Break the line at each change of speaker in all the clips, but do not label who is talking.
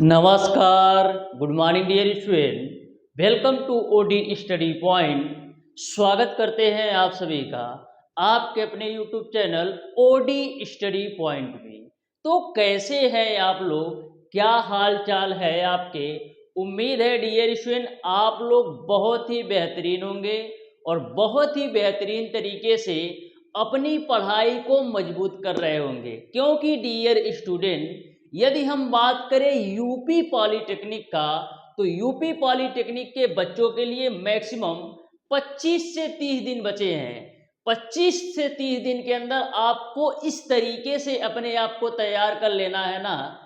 नमस्कार, good morning dear student. Welcome to OD study point. स्वागत करते हैं आप सभी का आपके अपने YouTube channel OD study point में। तो कैसे हैं आप लोग, क्या हाल चाल है आपके? उम्मीद है डियर स्टूडेंट आप लोग बहुत ही बेहतरीन होंगे और बहुत ही बेहतरीन तरीके से अपनी पढ़ाई को मजबूत कर रहे होंगे, क्योंकि डियर स्टूडेंट यदि हम बात करें यूपी पॉलिटेक्निक का, तो यूपी पॉलिटेक्निक के बच्चों के लिए मैक्सिमम 25 से 30 दिन बचे हैं। 25 से 30 दिन के अंदर आपको इस तरीके से अपने आप को तैयार कर लेना है ना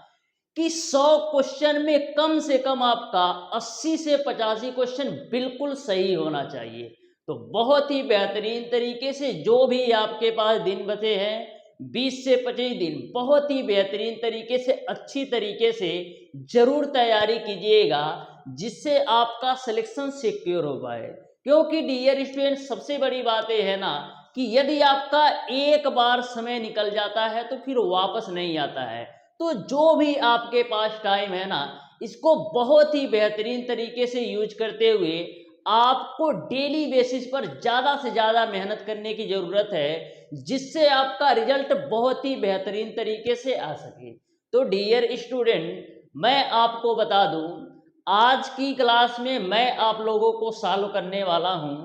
कि 100 क्वेश्चन में कम से कम आपका 80 से 85 क्वेश्चन बिल्कुल सही होना चाहिए। तो बहुत ही बेहतरीन तरीके से जो भी आपके पास दिन बचे हैं 20 से 25 दिन, बहुत ही बेहतरीन तरीके से अच्छी तरीके से जरूर तैयारी कीजिएगा, जिससे आपका सिलेक्शन सिक्योर हो पाए। क्योंकि डियर स्टूडेंट सबसे बड़ी बात यह है ना कि यदि आपका एक बार समय निकल जाता है तो फिर वापस नहीं आता है। तो जो भी आपके पास टाइम है ना, इसको बहुत ही बेहतरीन तरीके से यूज करते हुए आपको डेली बेसिस पर ज़्यादा से ज़्यादा मेहनत करने की ज़रूरत है, जिससे आपका रिजल्ट बहुत ही बेहतरीन तरीके से आ सके। तो डियर स्टूडेंट, मैं आपको बता दूं, आज की क्लास में मैं आप लोगों को सॉल्व करने वाला हूं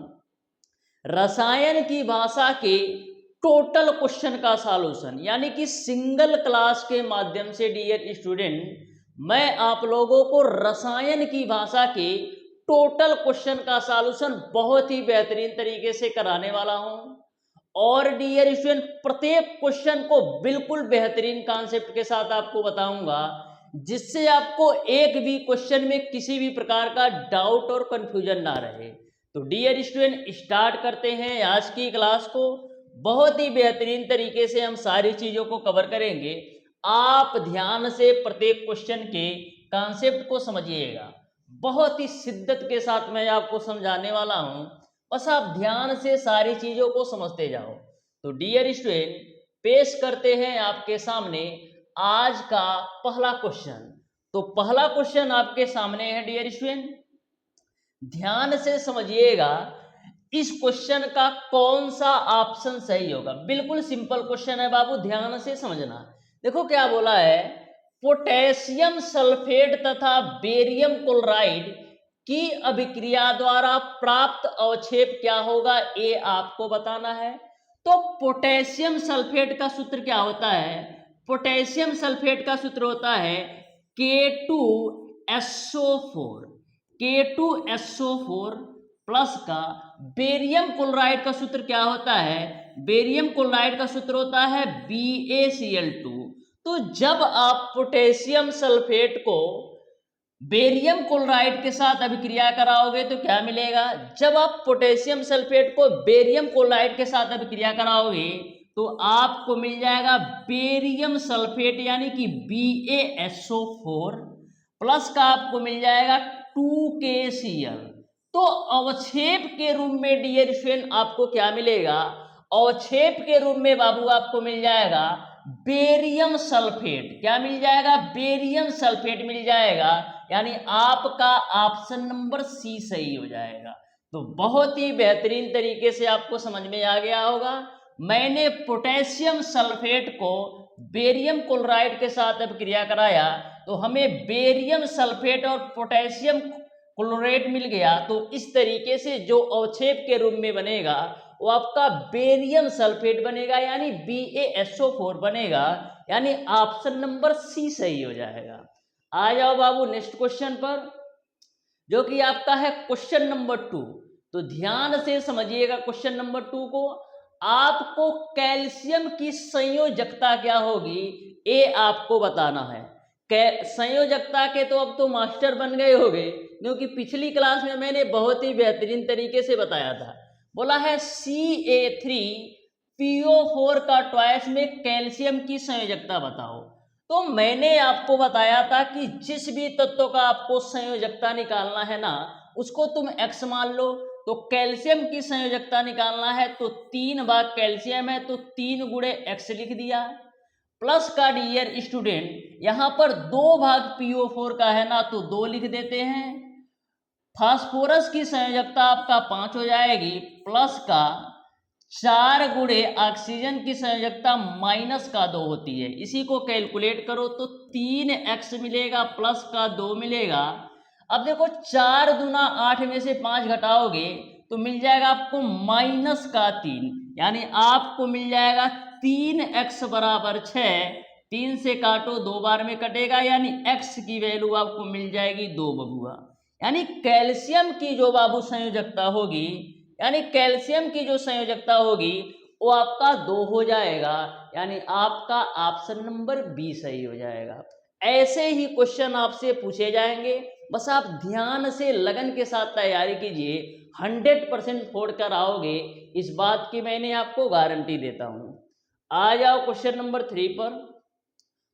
रसायन की भाषा के टोटल क्वेश्चन का सॉल्यूशन, यानी कि सिंगल क्लास के माध्यम से डियर स्टूडेंट मैं आप लोगों को रसायन की भाषा के टोटल क्वेश्चन का सॉल्यूशन बहुत ही बेहतरीन तरीके से कराने वाला हूं। और डियर स्टूडेंट प्रत्येक क्वेश्चन को बिल्कुल बेहतरीन कॉन्सेप्ट के साथ आपको बताऊंगा, जिससे आपको एक भी क्वेश्चन में किसी भी प्रकार का डाउट और कंफ्यूजन ना रहे। तो डियर स्टूडेंट स्टार्ट करते हैं आज की क्लास को। बहुत ही बेहतरीन तरीके से हम सारी चीज़ों को कवर करेंगे। आप ध्यान से प्रत्येक क्वेश्चन के कॉन्सेप्ट को समझिएगा। बहुत ही शिद्दत के साथ मैं आपको समझाने वाला हूं, बस आप ध्यान से सारी चीज़ों को समझते जाओ। तो डियर स्टूडेंट, पेश करते हैं आपके सामने आज का पहला क्वेश्चन। तो पहला क्वेश्चन आपके सामने है डियर स्टूडेंट, ध्यान से समझिएगा इस क्वेश्चन का कौन सा ऑप्शन सही होगा। बिल्कुल सिंपल क्वेश्चन है बाबू, ध्यान से समझना। देखो क्या बोला है, पोटेशियम सल्फेट तथा बेरियम क्लोराइड की अभिक्रिया द्वारा प्राप्त अवक्षेप क्या होगा, ये आपको बताना है। तो पोटेशियम सल्फेट का सूत्र क्या होता है? पोटेशियम सल्फेट का सूत्र होता है K2SO4। K2SO4 प्लस का बेरियम क्लोराइड का सूत्र क्या होता है? बेरियम क्लोराइड का सूत्र होता है BaCl2। तो जब आप पोटेशियम सल्फेट को बेरियम क्लोराइड के साथ अभिक्रिया कराओगे तो क्या मिलेगा? जब आप पोटेशियम सल्फेट को बेरियम क्लोराइड के साथ अभिक्रिया कराओगे तो आपको मिल जाएगा बेरियम सल्फेट, यानी कि BaSO4 प्लस का आपको मिल जाएगा 2KCl। तो अवक्षेप के रूप में डियर स्टूडेंट आपको क्या मिलेगा? अवक्षेप के रूप में बाबू आपको मिल जाएगा बेरियम सल्फेट। क्या मिल जाएगा? बेरियम सल्फेट मिल जाएगा, यानी आपका ऑप्शन नंबर सी सही हो जाएगा। तो बहुत ही बेहतरीन तरीके से आपको समझ में आ गया होगा। मैंने पोटेशियम सल्फेट को बेरियम क्लोराइड के साथ अभिक्रिया कराया तो हमें बेरियम सल्फेट और पोटेशियम क्लोराइड मिल गया। तो इस तरीके से जो अवक्षेप के रूप में बनेगा वो आपका बेरियम सल्फेट बनेगा, यानी BaSO4 बनेगा, यानी ऑप्शन नंबर सी सही हो जाएगा। आ जाओ बाबू नेक्स्ट क्वेश्चन पर, जो कि आपका है क्वेश्चन नंबर 2। तो ध्यान से समझिएगा क्वेश्चन नंबर 2 को। आपको कैल्शियम की संयोजकता क्या होगी ये आपको बताना है। संयोजकता के तो अब तो मास्टर बन गए होंगे, क्योंकि पिछली क्लास में मैंने बहुत ही बेहतरीन तरीके से बताया था। बोला है CA3PO4 का ट्वाइस में कैल्शियम की संयोजकता बताओ। तो मैंने आपको बताया था कि जिस भी तत्व का आपको संयोजकता निकालना है ना, उसको तुम X मान लो। तो कैल्शियम की संयोजकता निकालना है तो 3 भाग कैल्शियम है तो 3 गुणे X लिख दिया, प्लस का डियर स्टूडेंट यहाँ पर 2 भाग PO4 का है ना, तो 2 लिख देते हैं। फास्फोरस की संयोजकता आपका 5 हो जाएगी, प्लस का 4 गुणे ऑक्सीजन की संयोजकता माइनस का 2 होती है। इसी को कैलकुलेट करो तो 3x मिलेगा, प्लस का 2 मिलेगा। अब देखो 4 दूना 8 में से 5 घटाओगे तो मिल जाएगा आपको माइनस का 3, यानी आपको मिल जाएगा 3x बराबर 6। 3 से काटो, 2 बार में कटेगा, यानी x की वैल्यू आपको मिल जाएगी 2 बबुआ। यानी कैल्शियम की जो बाबू संयोजकता होगी, यानी कैल्शियम की जो संयोजकता होगी वो आपका 2 हो जाएगा, यानी आपका ऑप्शन नंबर बी सही हो जाएगा। ऐसे ही क्वेश्चन आपसे पूछे जाएंगे, बस आप ध्यान से लगन के साथ तैयारी कीजिए, 100% फोड़ कर आओगे, इस बात की मैंने आपको गारंटी देता हूं। आ जाओ क्वेश्चन नंबर 3 पर।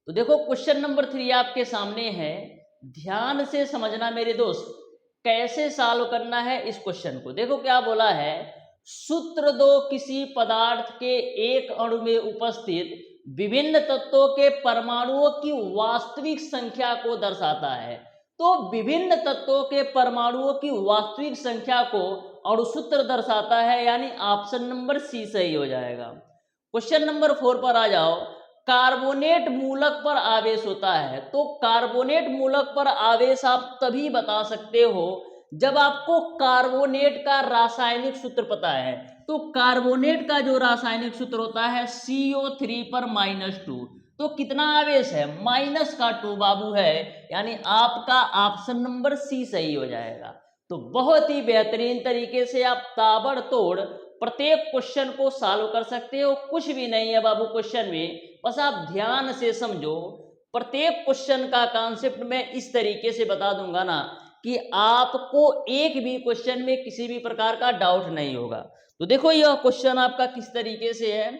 तो देखो क्वेश्चन नंबर 3 आपके सामने है, ध्यान से समझना मेरे दोस्त, कैसे सॉल्व करना है इस क्वेश्चन को। देखो क्या बोला है, सूत्र दो किसी पदार्थ के एक अणु में उपस्थित विभिन्न तत्वों के परमाणुओं की वास्तविक संख्या को दर्शाता है। तो विभिन्न तत्वों के परमाणुओं की वास्तविक संख्या को अणुसूत्र दर्शाता है, यानी ऑप्शन नंबर सी सही हो जाएगा। क्वेश्चन नंबर 4 पर आ जाओ। कार्बोनेट मूलक पर आवेश होता है, तो कार्बोनेट मूलक पर आवेश आप तभी बता सकते हो जब आपको कार्बोनेट का रासायनिक सूत्र पता है। तो कार्बोनेट का जो रासायनिक सूत्र होता है CO3 पर -2, तो कितना आवेश है, माइनस का 2 बाबू है, यानी आपका ऑप्शन नंबर सी सही हो जाएगा। तो बहुत ही बेहतरीन तरीके से आप ताबड़तोड़ प्रत्येक क्वेश्चन को सॉल्व कर सकते हो। कुछ भी नहीं है बाबू क्वेश्चन में, बस आप ध्यान से समझो। प्रत्येक क्वेश्चन का कॉन्सेप्ट मैं इस तरीके से बता दूंगा ना कि आपको एक भी क्वेश्चन में किसी भी प्रकार का डाउट नहीं होगा। तो देखो यह क्वेश्चन आपका किस तरीके से है,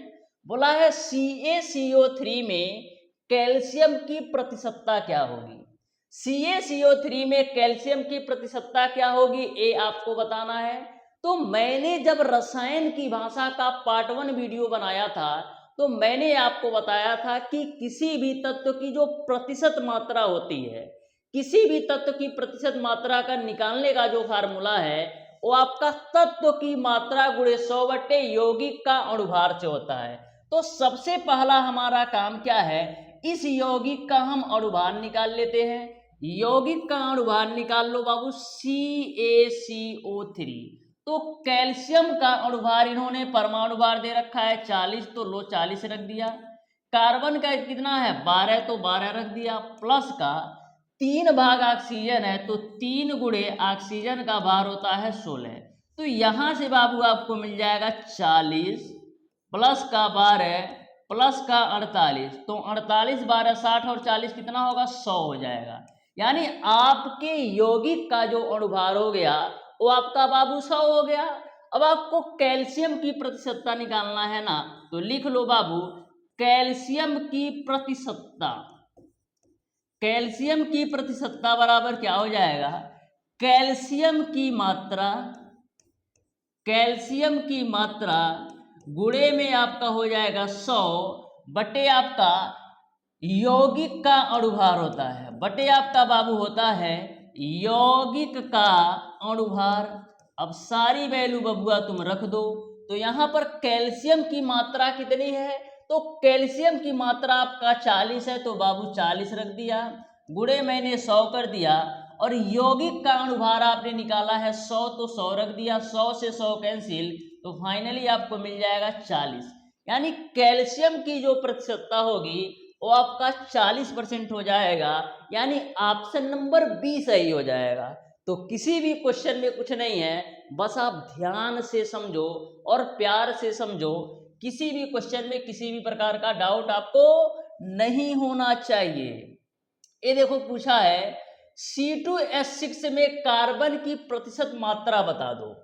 बोला है CaCO3 में कैल्शियम की प्रतिशतता क्या होगी। CaCO3 में कैल्शियम की प्रतिशतता क्या होगी, ये आपको बताना है। तो मैंने जब रसायन की भाषा का पार्ट 1 वीडियो बनाया था, तो मैंने आपको बताया था कि किसी भी तत्व की जो प्रतिशत मात्रा होती है, किसी भी तत्व की प्रतिशत मात्रा का निकालने का जो फार्मूला है वो आपका तत्व की मात्रा गुणे 100 यौगिक का अणुभार से होता है। तो सबसे पहला हमारा काम क्या है, इस यौगिक का हम अणुभार निकाल लेते हैं। यौगिक का अणुभार निकाल लो बाबू, CaCO3। तो कैल्शियम का अणुभार इन्होंने परमाणु भार दे रखा है 40, तो लो 40 रख दिया। कार्बन का कितना है 12, तो 12 रख दिया, प्लस का 3 भाग ऑक्सीजन है, तो 3 गुणे ऑक्सीजन का भार होता है 16। तो यहां से बाबू आपको मिल जाएगा 40 प्लस का 12 प्लस का 48, तो 48 12 60 और 40 कितना होगा 100 हो जाएगा। यानी आपके यौगिक का जो अणुभार हो गया वो आपका बाबू 100 हो गया। अब आपको कैल्शियम की प्रतिशतता निकालना है ना, तो लिख लो बाबू, कैल्शियम की प्रतिशतता, कैल्शियम की प्रतिशतता बराबर क्या हो जाएगा, कैल्शियम की मात्रा, कैल्शियम की मात्रा गुणे में आपका हो जाएगा 100 बटे आपका यौगिक का अणुभार होता है, बटे आपका बाबू होता है यौगिक का अणुभार। अब सारी वैल्यू बबुआ तुम रख दो। तो यहाँ पर कैल्शियम की मात्रा कितनी है, तो कैल्शियम की मात्रा आपका 40 है, तो बाबू 40 रख दिया, गुणे मैंने 100 कर दिया, और यौगिक का अणुभार आपने निकाला है 100, तो 100 रख दिया, 100 से 100 कैंसिल, तो फाइनली आपको मिल जाएगा 40। यानी कैल्शियम की जो प्रतिशतता होगी वो आपका 40% हो जाएगा, यानी ऑप्शन नंबर बी सही हो जाएगा। तो किसी भी क्वेश्चन में कुछ नहीं है, बस आप ध्यान से समझो और प्यार से समझो। किसी भी क्वेश्चन में किसी भी प्रकार का डाउट आपको नहीं होना चाहिए। ये देखो पूछा है C2H6 में कार्बन की प्रतिशत मात्रा बता दो।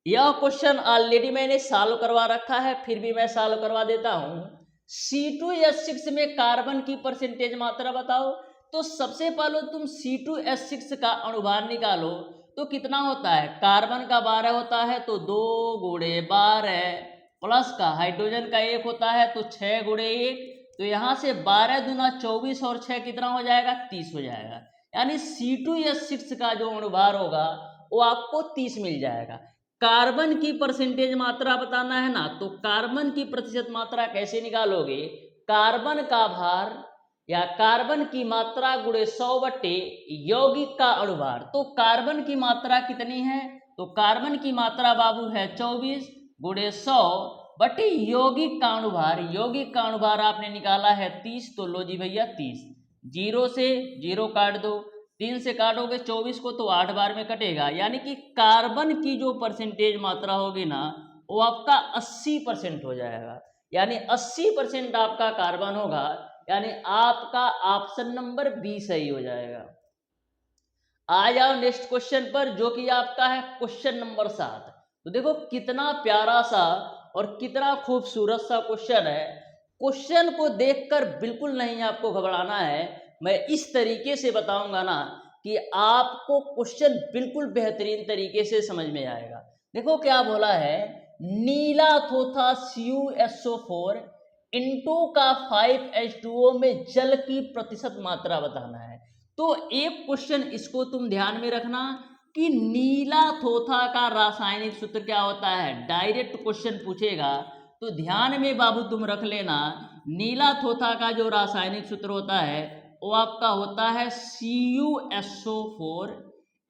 यह क्वेश्चन ऑलरेडी मैंने सॉल्व करवा रखा है, फिर भी मैं सॉल्व करवा देता हूं। C2H6 में कार्बन की परसेंटेज मात्रा बताओ। तो सबसे पहले तुम C2H6 का अणुभार निकालो, तो कितना होता है, कार्बन का 12 होता है, तो 2 गुणे 12 प्लस का हाइड्रोजन का 1 होता है, तो 6 गुणे 1, तो यहाँ से 12 दूना 24 और 6 कितना हो जाएगा, 30 हो जाएगा। यानी C2H6 का जो अणुभार होगा वो आपको 30 मिल जाएगा। कार्बन की परसेंटेज मात्रा बताना है ना, तो कार्बन की प्रतिशत मात्रा कैसे निकालोगे, कार्बन का भार या कार्बन की मात्रा गुणे 100 बट्टे यौगिक का अणुभार। तो कार्बन की मात्रा कितनी है, तो कार्बन की मात्रा बाबू है 24 गुणे 100 बटे यौगिक का अणुभार। यौगिक का अणुभार आपने निकाला है 30, तो लो जी भैया 30, 0 से 0 काट दो, 3 से काटोगे 24 को तो 8 बार में कटेगा। यानी कि कार्बन की जो परसेंटेज मात्रा होगी ना वो आपका 80% हो जाएगा। यानी 80% आपका कार्बन होगा, यानी आपका ऑप्शन नंबर बी सही हो जाएगा। आ जाओ नेक्स्ट क्वेश्चन पर, जो कि आपका है क्वेश्चन नंबर 7। तो देखो कितना प्यारा सा और कितना खूबसूरत सा क्वेश्चन है। क्वेश्चन को देखकर बिल्कुल नहीं आपको घबराना है, मैं इस तरीके से बताऊंगा ना कि आपको क्वेश्चन बिल्कुल बेहतरीन तरीके से समझ में आएगा। देखो क्या बोला है, नीला थोथा CuSO4 इंटू का 5H2O में जल की प्रतिशत मात्रा बताना है। तो एक क्वेश्चन इसको तुम ध्यान में रखना कि नीला थोथा का रासायनिक सूत्र क्या होता है। डायरेक्ट क्वेश्चन पूछेगा तो ध्यान में बाबू तुम रख लेना, नीला थोथा का जो रासायनिक सूत्र होता है वो आपका होता है CuSO4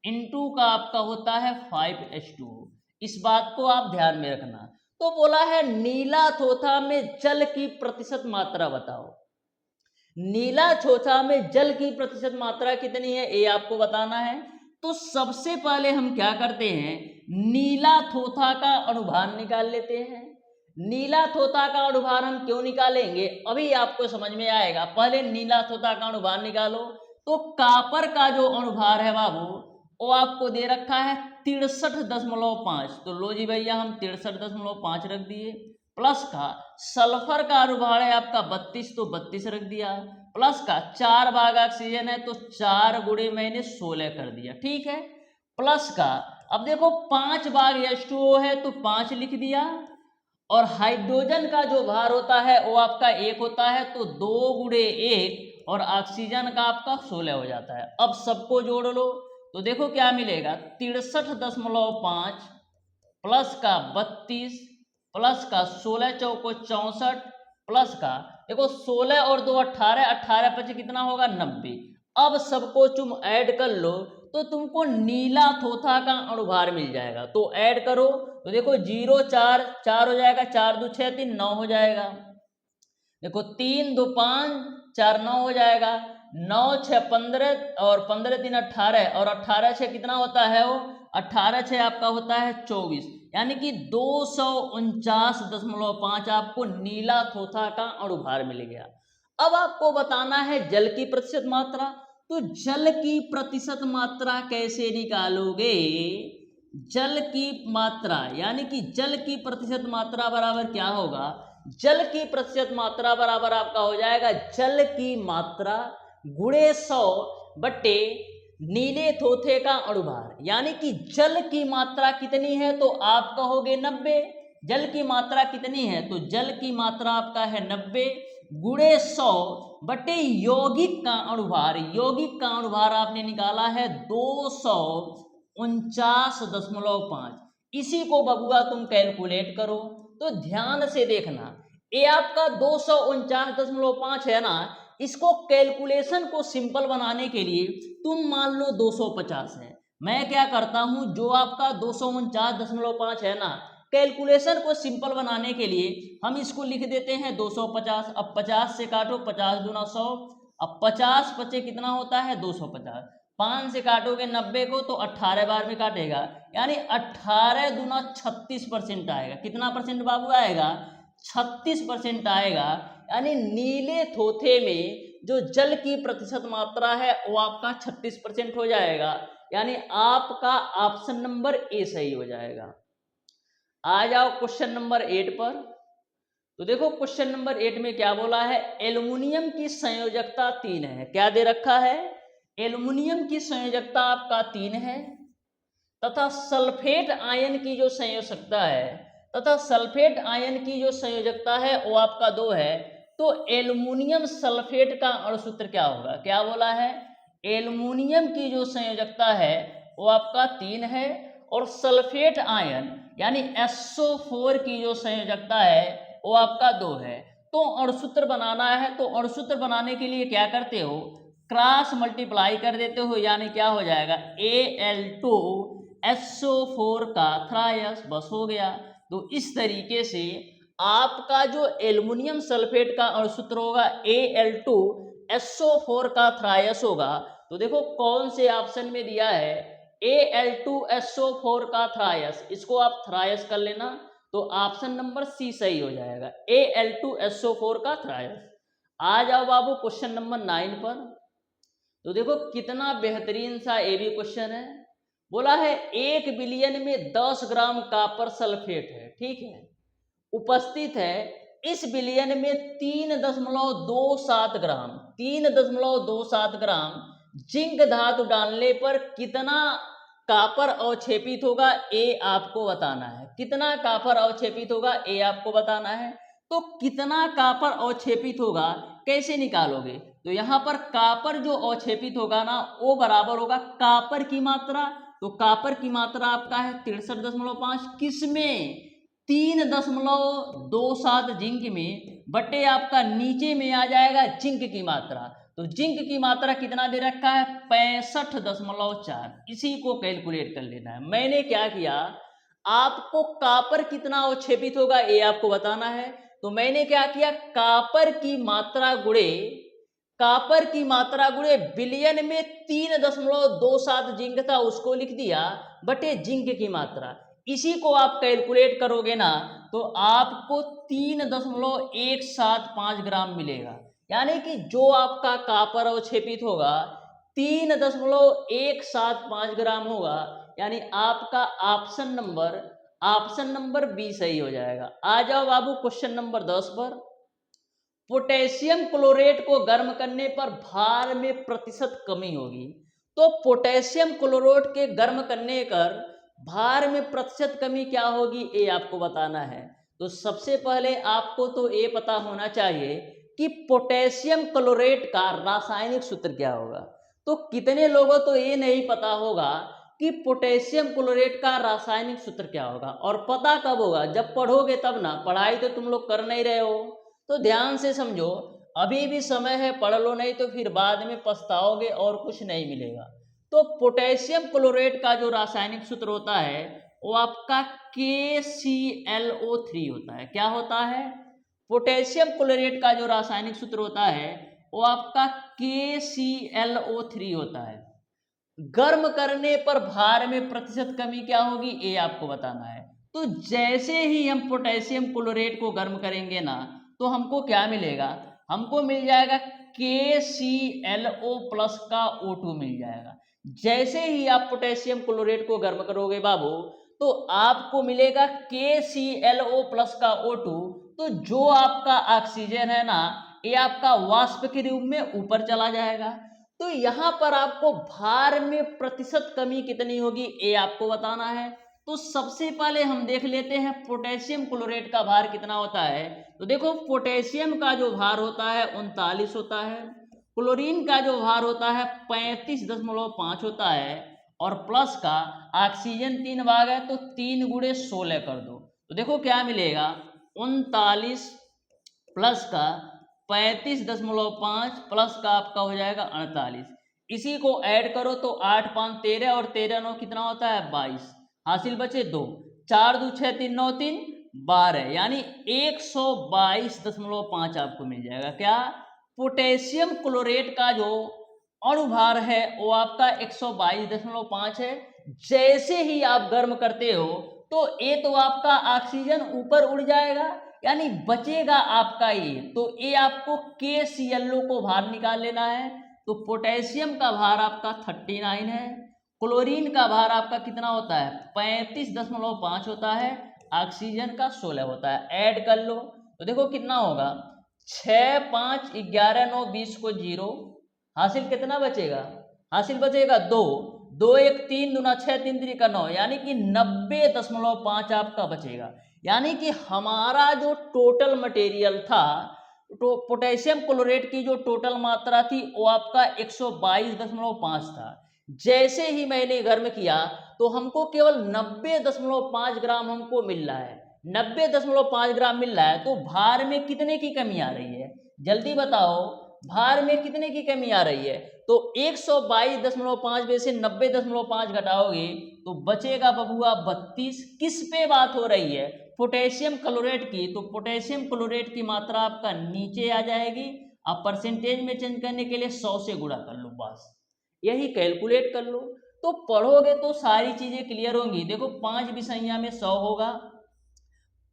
इंटू का आपका होता है 5H2O। इस बात को आप ध्यान में रखना। तो बोला है नीला थोथा में जल की प्रतिशत मात्रा बताओ। नीला थोथा में जल की प्रतिशत मात्रा कितनी है ये आपको बताना है। तो सबसे पहले हम क्या करते हैं, नीला थोथा का अणुभार निकाल लेते हैं। नीला थोथा का अणुभार हम क्यों निकालेंगे अभी आपको समझ में आएगा। पहले नीला थोथा का अणुभार निकालो। तो कॉपर का जो अणुभार है बाबू वो आपको दे रखा है 63.5। तो लो जी भैया हम 63.5 रख दिए। प्लस का सल्फर का अणुभार है आपका 32, तो 32 रख दिया। प्लस का 4 भाग ऑक्सीजन है तो 4 गुणे मैंने 16 कर दिया, ठीक है। प्लस का अब देखो 5 भाग H2O है तो 5 लिख दिया। और हाइड्रोजन का जो भार होता है वो आपका 1 होता है, तो 2 गुणे 1 और ऑक्सीजन का आपका 16 हो जाता है। अब सबको जोड़ लो तो देखो क्या मिलेगा, 63.5 प्लस का 32 प्लस का 16 चौको 64 प्लस का देखो 16 और 2 18, 18 पचे कितना होगा 90। अब सबको तुम ऐड कर लो तो तुमको नीला थोथा का अणुभार मिल जाएगा। तो ऐड करो तो देखो 0 4 4 हो जाएगा, 4 2 6 3 9 हो जाएगा। देखो 3 2 5 4 9 हो जाएगा, 9 6 15 और 15 3 18 और 18 6 कितना होता है वो 18 6 आपका होता है 24। यानी कि 249.5 आपको नीला थोथा का अणुभार मिल गया। अब आपको बताना है जल की प्रतिशत मात्रा। तो जल की प्रतिशत मात्रा कैसे निकालोगे, जल की मात्रा यानी कि जल की प्रतिशत मात्रा बराबर क्या होगा, जल की प्रतिशत मात्रा बराबर आपका हो जाएगा जल की मात्रा गुणे 100 बट्टे नीले थोथे का अणुभार। यानी कि जल की मात्रा कितनी है तो आप कहोगे 90। जल की मात्रा कितनी है तो जल की मात्रा आपका है 90 गुणे 100 बटे यौगिक का अणुभार। यौगिक का अणुभार आपने निकाला है 249.5। इसी को बबुआ तुम कैलकुलेट करो। तो ध्यान से देखना, ये आपका 249.5 है ना, इसको कैलकुलेशन को सिंपल बनाने के लिए तुम मान लो 250 है। मैं क्या करता हूं, जो आपका 249.5 है ना, कैलकुलेशन को सिंपल बनाने के लिए हम इसको लिख देते हैं 250। अब 50 से काटो, 50 दूना 100, अब 50 पचे कितना होता है 250। 5 से काटोगे 90 को तो 18 बार में काटेगा, यानी 18 दूना 36% आएगा। कितना परसेंट बाबू आएगा, 36% आएगा। यानी नीले थोथे में जो जल की प्रतिशत मात्रा है वो आपका 36% हो जाएगा। यानी आपका ऑप्शन नंबर ए सही हो जाएगा। आ जाओ क्वेश्चन नंबर 8 पर। तो देखो क्वेश्चन नंबर 8 में क्या बोला है, एल्युमिनियम की संयोजकता 3 है। क्या दे रखा है, एल्युमिनियम की संयोजकता आपका 3 है तथा सल्फेट आयन की जो संयोजकता है वो आपका 2 है। तो एल्युमिनियम सल्फेट का अणु सूत्र क्या होगा? क्या बोला है? एल्युमिनियम की जो संयोजकता है वो आपका 3 है और सल्फेट आयन यानी SO4 की जो संयोजकता है वो आपका 2 है। तो अणुसूत्र बनाना है, तो अणुसूत्र बनाने के लिए क्या करते हो? क्रॉस मल्टीप्लाई कर देते हो, यानी क्या हो जाएगा? Al2SO4 का थ्रायस, बस हो गया। तो इस तरीके से आपका जो एल्युमिनियम सल्फेट का अणुसूत्र होगा Al2SO4 का थ्रायस होगा। तो देखो कौन से ऑप्शन में दिया है Al2SO4 का थ्रायस, इसको आप थ्रायस कर लेना, तो ऑप्शन नंबर सी सही हो जाएगा, Al2SO4 का थ्रायस। आ जाओ बाबू क्वेश्चन नंबर 9 पर। तो देखो कितना बेहतरीन सा ये भी क्वेश्चन है। बोला है 1 बिलियन में 10 ग्राम कॉपर सल्फेट है, ठीक है, उपस्थित है। इस बिलियन में 3.27 ग्राम जिंक धातु डालने पर कितना कॉपर अवक्षेपित होगा, ये आपको बताना है। कितना कॉपर अवक्षेपित होगा ये आपको बताना है। तो कितना कॉपर अवक्षेपित होगा कैसे निकालोगे? तो यहाँ पर कॉपर जो अवक्षेपित होगा ना वो बराबर होगा कॉपर की मात्रा। तो कॉपर की मात्रा आपका है 63.5, किसमें? 3.27 जिंक में, बटे आपका नीचे में आ जाएगा जिंक की मात्रा। तो जिंक की मात्रा कितना दे रखा है? 65.4। इसी को कैलकुलेट कर लेना है। मैंने क्या किया, आपको कॉपर कितना अवक्षेपित होगा ये आपको बताना है। तो मैंने क्या किया, कॉपर की मात्रा गुणे बिलियन में 3.27 जिंक था उसको लिख दिया, बटे जिंक की मात्रा। इसी को आप कैलकुलेट करोगे ना तो आपको 3.175 ग्राम मिलेगा। यानी कि जो आपका कॉपर अवक्षेपित होगा 3.175 ग्राम होगा। यानी आपका ऑप्शन नंबर बी सही हो जाएगा। आ जाओ बाबू क्वेश्चन नंबर 10 पर। पोटेशियम क्लोरेट को गर्म करने पर भार में प्रतिशत कमी होगी। तो पोटेशियम क्लोरेट के गर्म करने पर भार में प्रतिशत कमी क्या होगी ये आपको बताना है। तो सबसे पहले आपको तो ये पता होना चाहिए कि पोटेशियम क्लोरेट का रासायनिक सूत्र क्या होगा। तो कितने लोगों तो ये नहीं पता होगा कि पोटेशियम क्लोरेट का रासायनिक सूत्र क्या होगा। और पता कब होगा? जब पढ़ोगे तब ना, पढ़ाई तो तुम लोग कर नहीं रहे हो। तो ध्यान से समझो, अभी भी समय है, पढ़ लो, नहीं तो फिर बाद में पछताओगे और कुछ नहीं मिलेगा। तो पोटेशियम क्लोरेट का जो रासायनिक सूत्र होता है वो आपका KClO3 होता है। क्या होता है? पोटेशियम क्लोरेट का जो रासायनिक सूत्र होता है वो आपका KClO3 होता है। गर्म करने पर भार में प्रतिशत कमी क्या होगी ये आपको बताना है। तो जैसे ही हम पोटेशियम क्लोरेट को गर्म करेंगे ना तो हमको क्या मिलेगा? हमको मिल जाएगा KClO प्लस का O2 मिल जाएगा। जैसे ही आप पोटेशियम क्लोरेट को गर्म करोगे बाबू तो आपको मिलेगा KClO प्लस का O2। तो जो आपका ऑक्सीजन है ना ये आपका वाष्प के रूप में ऊपर चला जाएगा। तो यहाँ पर आपको भार में प्रतिशत कमी कितनी होगी ये आपको बताना है। तो सबसे पहले हम देख लेते हैं पोटेशियम क्लोरेट का भार कितना होता है। तो देखो पोटेशियम का जो भार होता है 39 होता है, क्लोरीन का जो भार होता है 35.5 होता है, और प्लस का ऑक्सीजन 3 भाग है तो 3 गुणे 16 कर दो। तो देखो क्या मिलेगा, 39 प्लस का 35.5 प्लस का आपका हो जाएगा 48। इसी को ऐड करो तो 8 5 13 और 13 9 कितना होता है 22। हासिल बचे 2, 4 2 6 3 9 3 12, यानी 122.5 आपको मिल जाएगा। क्या? पोटेशियम क्लोरेट का जो अणुभार है वो आपका 122.5 है। जैसे ही आप गर्म करते हो तो ये तो आपका ऑक्सीजन ऊपर उड़ जाएगा, यानी बचेगा आपका ये। तो ये आपको KClO को भार निकाल लेना है। तो पोटेशियम का भार आपका 39 है, क्लोरीन का भार आपका कितना होता है 35.5 होता है, ऑक्सीजन का 16 होता है। ऐड कर लो तो देखो कितना होगा, 6 5 11 9 20 को 0, हासिल कितना बचेगा? हासिल बचेगा 2 2 1 3 दूना 6 3 3 का 9, यानी कि 90.5 आपका बचेगा। यानी कि हमारा जो टोटल मटेरियल था तो पोटेशियम क्लोरेट की जो टोटल मात्रा थी वो आपका 122.5 था। जैसे ही मैंने गर्म किया तो हमको केवल 90.5 ग्राम हमको मिल रहा है, 90.5 ग्राम मिल रहा है। तो भार में कितने की कमी आ रही है, जल्दी बताओ, भार में कितने की कमी आ रही है? तो 122.5 में से 90.5 घटाओगे तो बचेगा बबुआ 32। किस पे बात हो रही है? पोटेशियम क्लोरेट की। तो पोटेशियम क्लोरेट की मात्रा आपका नीचे आ जाएगी, आप परसेंटेज में चेंज करने के लिए 100 से गुणा कर लो, बस यही कैलकुलेट कर लो। तो पढ़ोगे तो सारी चीजें क्लियर होंगी। देखो 5 विषैया में 100 होगा,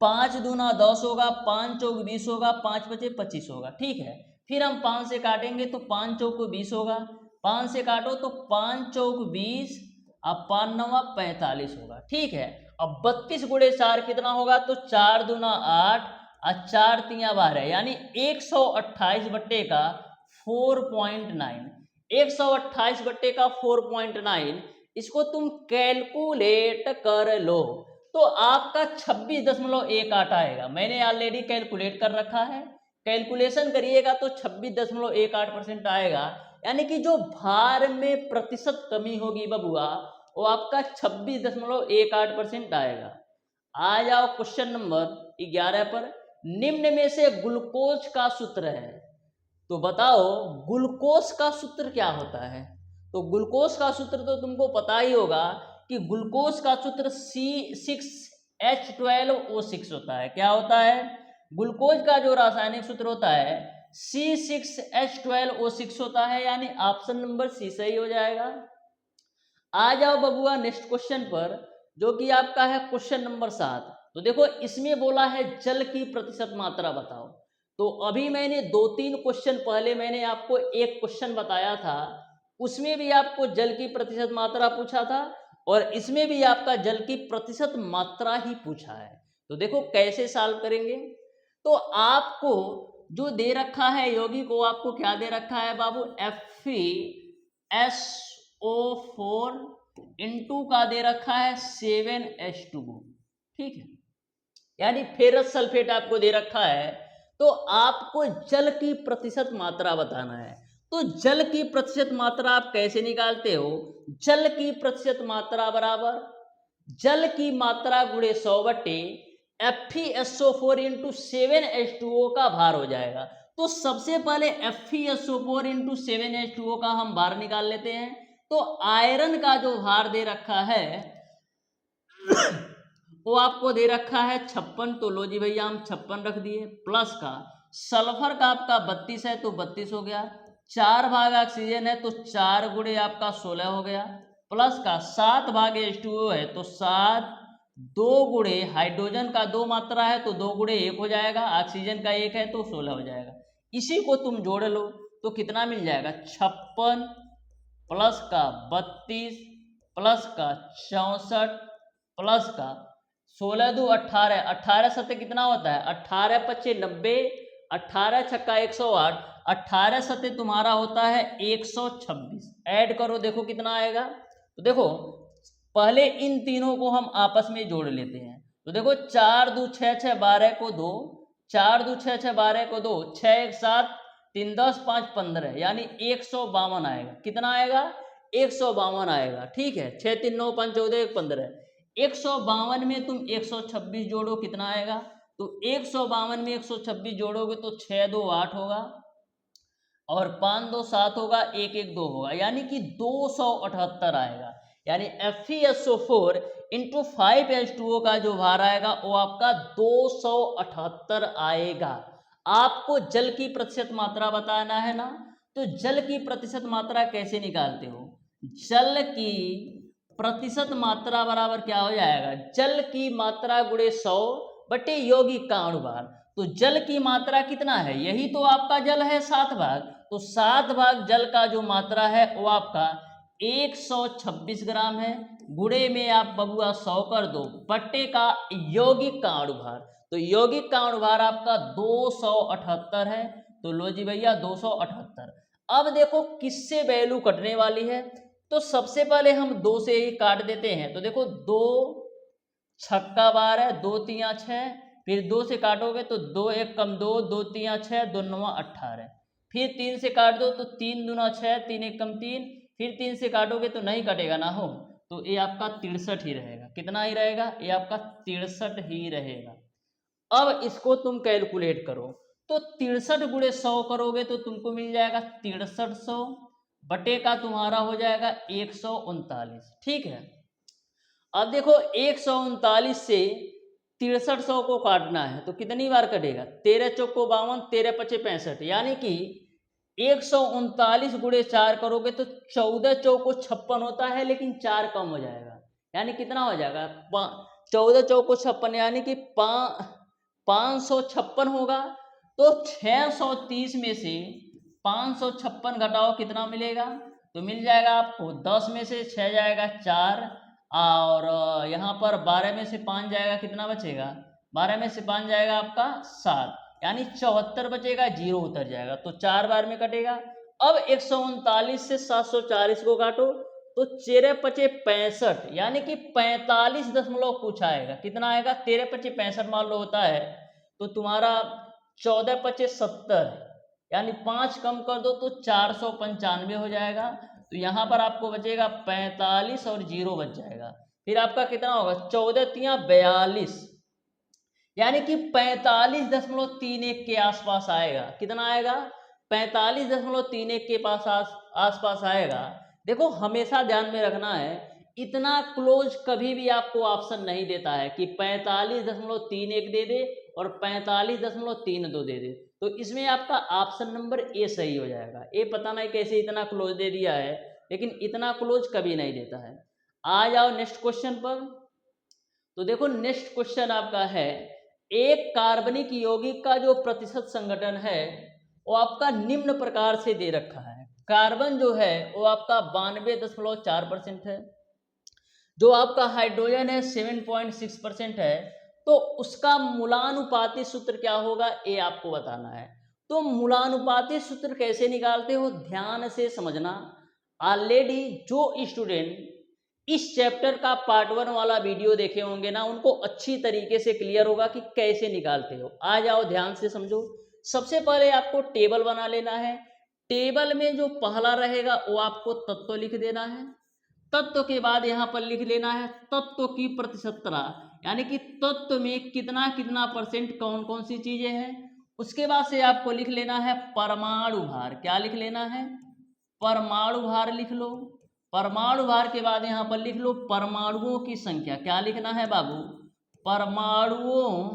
5 दूना 10 होगा, 5 चौक 20 होगा, 5 बचे 25 होगा, ठीक है। फिर हम 5 से काटेंगे तो 5 चौक 20 होगा, 5 से काटो तो 5 चौक 20, अब 5 नवा 45 होगा, ठीक है। अब 32 गुणे 4 कितना होगा? तो 4 दूना 8 और 4 तिया 12, यानी 128 बट्टे का 4.9, 128 बट्टे का 4.9। इसको तुम कैलकुलेट कर लो तो आपका 26.18 आएगा। मैंने ऑलरेडी कैलकुलेट कर रखा है, कैलकुलेशन करिएगा तो 26.18% आएगा। यानी कि जो भार में प्रतिशत कमी होगी बबुआ वो आपका 26.18% आएगा। आ जाओ क्वेश्चन नंबर 11 पर। निम्न में से ग्लूकोज का सूत्र है, तो बताओ ग्लूकोज का सूत्र क्या होता है? तो ग्लूकोज का सूत्र तो तुमको पता ही होगा कि ग्लूकोज का सूत्र C6H12O6 होता है। क्या होता है? ग्लूकोज का जो रासायनिक सूत्र होता है C6H12O6 होता है, यानी ऑप्शन नंबर सी सही हो जाएगा। आ जाओ बबुआ नेक्स्ट क्वेश्चन पर, जो कि आपका है क्वेश्चन नंबर 7। तो देखो इसमें बोला है जल की प्रतिशत मात्रा बताओ। तो अभी मैंने 2-3 क्वेश्चन पहले मैंने आपको एक क्वेश्चन बताया था, उसमें भी आपको जल की प्रतिशत मात्रा पूछा था और इसमें भी आपका जल की प्रतिशत मात्रा ही पूछा है। तो देखो कैसे सॉल्व करेंगे। तो आपको जो दे रखा है यौगिक को, आपको क्या दे रखा है बाबू? FeSO4 इंटू का दे रखा है 7H2O, ठीक है, यानी फेरस सल्फेट आपको दे रखा है। तो आपको जल की प्रतिशत मात्रा बताना है। तो जल की प्रतिशत मात्रा आप कैसे निकालते हो? जल की प्रतिशत मात्रा बराबर जल की मात्रा गुणे 100 बट्टे FeSO4 इंटू 7H2O का भार हो जाएगा। तो सबसे पहले FeSO4 इंटू 7H2O का हम भार निकाल लेते हैं। तो आयरन का जो भार दे रखा है वो आपको दे रखा है 56, तो लो जी भैया हम 56 रख दिए, प्लस का सल्फर का आपका 32 है तो 32 हो गया, 4 भाग ऑक्सीजन है तो 4 गुणे आपका 16 हो गया, प्लस का 7 भाग H2O है तो 7, 2 गुणे हाइड्रोजन का 2 मात्रा है तो 2 गुणे 1 हो जाएगा, ऑक्सीजन का 1 है तो 16 हो जाएगा। इसी को तुम जोड़ लो तो कितना मिल जाएगा? 56 प्लस का 32 प्लस का 64 प्लस का 16 दो 18, 18 सत्ते कितना होता है? 18 पच्चे 90, 18 छक्का 108, 18 सत्ते तुम्हारा होता है 126। ऐड करो देखो कितना आएगा। तो देखो पहले इन तीनों को हम आपस में जोड़ लेते हैं। तो देखो 4 दो 6 6 12 को 2, 4 दो 6 6 12 को 2, 6 1 7, 3 10 5 15, यानी 152 आएगा। कितना आएगा? 152 आएगा, ठीक है। 6 3 9 5 14 1 15, 152 में तुम 126 जोड़ो कितना आएगा? तो 152 में 126 जोड़ोगे तो 6 2 8 होगा और 5 2 7 होगा, 1 1 2 होगा, यानी कि 278 आएगा। यानी FeSO4 इंटू 5H2O का जो भार आएगा वो आपका 278 आएगा। आपको जल की प्रतिशत मात्रा बताना है ना, तो जल की प्रतिशत मात्रा कैसे निकालते हो? जल की प्रतिशत मात्रा बराबर क्या हो जाएगा? जल की मात्रा गुणे 100 बटे यौगिक का अणुभार। तो जल की मात्रा कितना है? यही तो आपका जल है 7 भाग, तो 7 भाग जल का जो मात्रा है वो आपका 126 ग्राम है। गुणे में आप बबुआ 100 कर दो, बट्टे का यौगिक का अणुभार, तो यौगिक का अणुभार आपका 278 है। तो लो जी भैया 278। अब देखो किससे वैल्यू कटने वाली है, तो सबसे पहले हम 2 से ही काट देते हैं। तो देखो 2 छक्का 12, 2 तिया 6, फिर 2 से काटोगे तो 2 एक कम 2, 2 3 6, 2 9 18। फिर 3 से काट दो तो 3 दूना 6, 3 एक कम 3। फिर 3 से काटोगे तो नहीं कटेगा ना हो, तो ये आपका 63 ही रहेगा। कितना ही रहेगा? ये आपका 63 ही रहेगा। अब इसको तुम कैलकुलेट करो तो 63 गुणे 100 करोगे तो तुमको मिल जाएगा 6300 बटे का तुम्हारा हो जाएगा 139। ठीक है, अब देखो 139 से 6300 को काटना है तो कितनी बार कटेगा? 13 चौक को 52, 13 पचे 65, यानी कि 139 गुणे 4 करोगे तो 14 चौक को 56 होता है, लेकिन 4 कम हो जाएगा, यानी कितना हो जाएगा? 14 चौक को 56, यानी कि 556 होगा। तो 630 में से 556 घटाओ, कितना मिलेगा? तो मिल जाएगा आपको 10 में से 6 जाएगा 4, और यहाँ पर 12 में से 5 जाएगा, कितना बचेगा? 12 में से 5 जाएगा आपका 7, यानी 74 बचेगा, 0 उतर जाएगा, तो 4 बार में कटेगा। अब 139 से 740 को काटो तो 13 पचे 65, यानी कि 45 दशमलव कुछ आएगा। कितना आएगा? 13 पचे 65 मान लो होता है, तो तुम्हारा 14 पचे 70, यानी 5 कम कर दो तो 495 हो जाएगा। तो यहाँ पर आपको बचेगा 45 और 0 बच जाएगा। फिर आपका कितना होगा? 14 तिया 42, यानी कि 45.31 के आसपास आएगा। कितना आएगा? 45.31 के पास आसपास आएगा। देखो हमेशा ध्यान में रखना है, इतना क्लोज कभी भी आपको ऑप्शन नहीं देता है कि 45.31 दे दे और 45.32 दे दे, तो इसमें आपका ऑप्शन नंबर ए सही हो जाएगा। ए पता नहीं कैसे इतना क्लोज दे दिया है, लेकिन इतना क्लोज कभी नहीं देता है। आ जाओ नेक्स्ट क्वेश्चन पर। तो देखो नेक्स्ट क्वेश्चन आपका है, एक कार्बनिक यौगिक का जो प्रतिशत संगठन है वो आपका निम्न प्रकार से दे रखा है। कार्बन जो है वो आपका 92.4% है, जो आपका हाइड्रोजन है 7.6% है, तो उसका मूलानुपाती सूत्र क्या होगा ये आपको बताना है। तो मूलानुपाती सूत्र कैसे निकालते हो ध्यान से समझना। ऑलरेडी जो स्टूडेंट इस चैप्टर का पार्ट 1 वाला वीडियो देखे होंगे ना, उनको अच्छी तरीके से क्लियर होगा कि कैसे निकालते हो। आ जाओ ध्यान से समझो। सबसे पहले आपको टेबल बना लेना है। टेबल में जो पहला रहेगा वो आपको तत्व लिख देना है। तत्व के बाद यहाँ पर लिख लेना है तत्व की प्रतिशतता, यानी कि तत्व में कितना कितना परसेंट कौन कौन सी चीजें हैं। उसके बाद से आपको लिख लेना है परमाणु भार। क्या लिख लेना है? परमाणु भार लिख लो। परमाणु भार के बाद यहाँ पर लिख लो परमाणुओं की संख्या। क्या लिखना है बाबू? परमाणुओं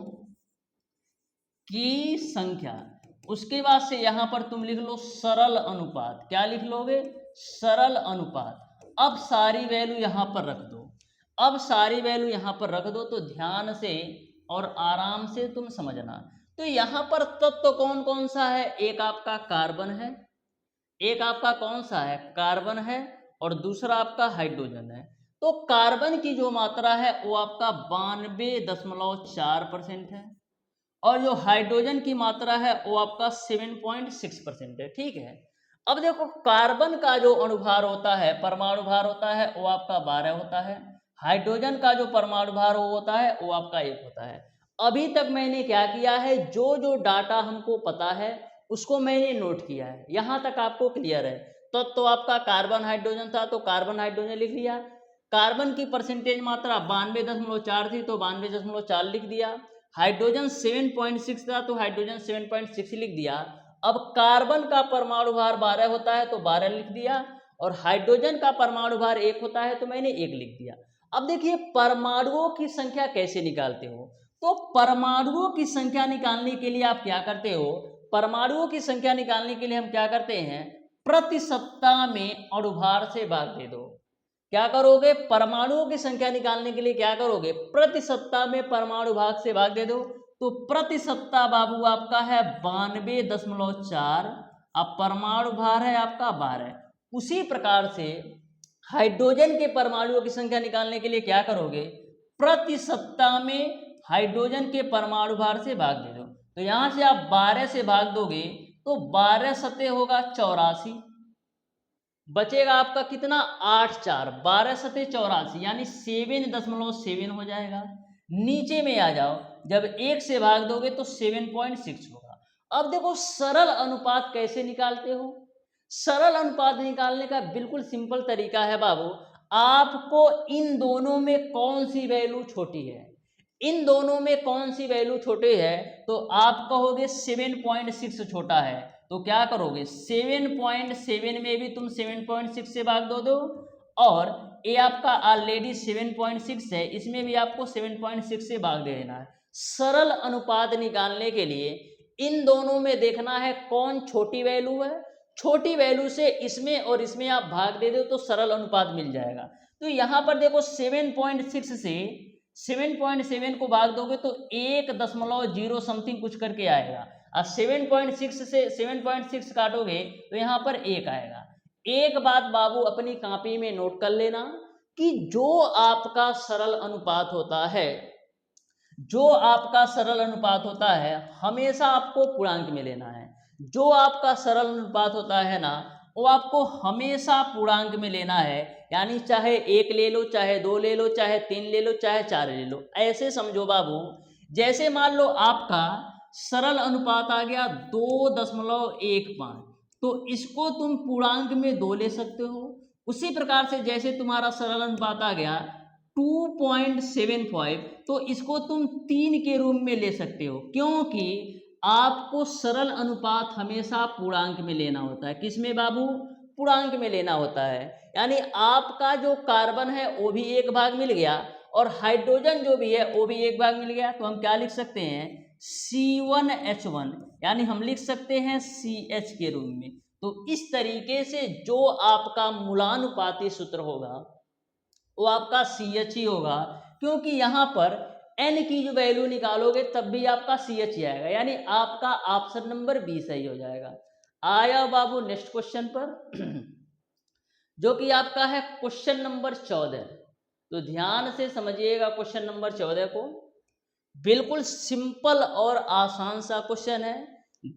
की संख्या। उसके बाद से यहाँ पर तुम लिख लो सरल अनुपात। क्या लिख लोगे? सरल अनुपात। अब सारी वैल्यू यहाँ पर रख दो। अब सारी वैल्यू यहाँ पर रख दो तो ध्यान से और आराम से तुम समझना। तो यहाँ पर तत्व कौन कौन सा है? एक आपका कार्बन है, एक आपका कौन सा है? कार्बन है, और दूसरा आपका हाइड्रोजन है। तो कार्बन की जो मात्रा है वो आपका 92.4% है, और जो हाइड्रोजन की मात्रा है वो आपका 7.6% है। ठीक है, अब देखो कार्बन का जो अणुभार होता है, परमाणु भार होता है, वो आपका 12 होता है। हाइड्रोजन का जो परमाणु भार वो होता है वो आपका 1 होता है। अभी तक मैंने क्या किया है, जो जो डाटा हमको पता है उसको मैंने नोट किया है। यहां तक आपको क्लियर है? तो आपका कार्बन हाइड्रोजन था तो कार्बन हाइड्रोजन लिख लिया। कार्बन की परसेंटेज मात्रा 92.4 थी तो 92.4 लिख दिया। हाइड्रोजन 7.6 था तो हाइड्रोजन 7.6 लिख दिया। अब कार्बन का परमाणु भार 12 होता है तो 12 लिख दिया, और हाइड्रोजन का परमाणु भार 1 होता है तो मैंने 1 लिख दिया। अब देखिए परमाणुओं की संख्या कैसे निकालते हो। तो परमाणुओं की संख्या निकालने के लिए आप क्या करते हो? परमाणुओं की संख्या निकालने के लिए हम क्या करते हैं? प्रति सत्ता में अणुभार से भाग दे दो। क्या करोगे? परमाणुओं की संख्या निकालने के लिए क्या करोगे? प्रति सत्ता में परमाणु भाग से भाग दे दो। तो प्रति सत्ता बाबू आपका है 92.4, अब परमाणु भार है आपका 12। उसी प्रकार से हाइड्रोजन के परमाणुओं की संख्या निकालने के लिए क्या करोगे? प्रति सत्ता में हाइड्रोजन के परमाणु भार से भाग दे दो। तो यहां से आप 12 से भाग दोगे तो 12 सत्ते होगा 84, बचेगा आपका कितना? 8 4, 12 सत्ते 84, यानी 7.7 हो जाएगा। नीचे में आ जाओ, जब 1 से भाग दोगे तो 7.6 होगा। अब देखो सरल अनुपात कैसे निकालते हो। सरल अनुपात निकालने का बिल्कुल सिंपल तरीका है बाबू, आपको इन दोनों में कौन सी वैल्यू छोटी है, इन दोनों में कौन सी वैल्यू छोटी है, तो आप कहोगे 7.6 छोटा है, तो क्या करोगे 7.7 में भी तुम 7.6 से भाग दो और ये आपका ऑलरेडी 7.6 है, इसमें भी आपको 7.6 से भाग दे देना है। सरल अनुपात निकालने के लिए इन दोनों में देखना है कौन छोटी वैल्यू है, छोटी वैल्यू से इसमें और इसमें आप भाग दे दो तो सरल अनुपात मिल जाएगा। तो यहाँ पर देखो 7.6 से 7.7 को भाग दोगे तो 1.0 समथिंग कुछ करके आएगा। अब 7.6 से 7.6 काटोगे तो यहाँ पर 1 आएगा। एक बात बाबू अपनी कॉपी में नोट कर लेना कि जो आपका सरल अनुपात होता है, जो आपका सरल अनुपात होता है हमेशा आपको पूर्णांक में लेना है। जो आपका सरल अनुपात होता है ना, वो आपको हमेशा पूर्णांक में लेना है, यानी चाहे 1 ले लो, चाहे 2 ले लो, चाहे 3 ले लो, चाहे 4 ले लो। ऐसे समझो बाबू, जैसे मान लो आपका सरल अनुपात आ गया 2.15, तो इसको तुम पूर्णांक में 2 ले सकते हो। उसी प्रकार से जैसे तुम्हारा सरल अनुपात आ गया 2.75, तो इसको तुम 3 के रूप में ले सकते हो, क्योंकि आपको सरल अनुपात हमेशा पूर्णांक में लेना होता है। किस में बाबू? पूर्णांक में लेना होता है। यानी आपका जो कार्बन है वो भी एक भाग मिल गया और हाइड्रोजन जो भी है वो भी एक भाग मिल गया, तो हम क्या लिख सकते हैं C1H1, यानी हम लिख सकते हैं CH के रूप में। तो इस तरीके से जो आपका मूलानुपाती सूत्र होगा वो आपका CH ही होगा, क्योंकि यहाँ पर N की जो वैल्यू निकालोगे तब भी आपका CH ही आएगा, यानी आपका ऑप्शन नंबर बी सही हो जाएगा। आया बाबू नेक्स्ट क्वेश्चन पर जो कि आपका है क्वेश्चन नंबर 14। तो ध्यान से समझिएगा क्वेश्चन नंबर 14 को, बिल्कुल सिंपल और आसान सा क्वेश्चन है,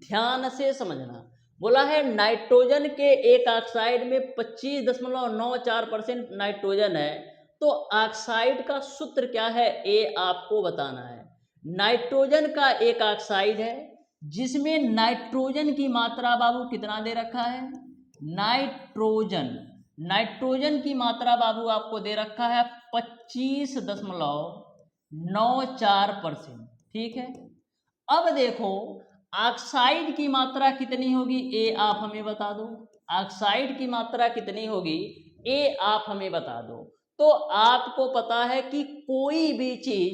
ध्यान से समझना। बोला है नाइट्रोजन के एक ऑक्साइड में 25.94% नाइट्रोजन है, तो ऑक्साइड का सूत्र क्या है ये आपको बताना है। नाइट्रोजन का एक ऑक्साइड है जिसमें नाइट्रोजन की मात्रा बाबू कितना दे रखा है, नाइट्रोजन की मात्रा बाबू आपको दे रखा है 25.94%, ठीक है। अब देखो ऑक्साइड की मात्रा कितनी होगी ये आप हमें बता दो, ऑक्साइड की मात्रा कितनी होगी ये आप हमें बता दो। तो आपको पता है कि कोई भी चीज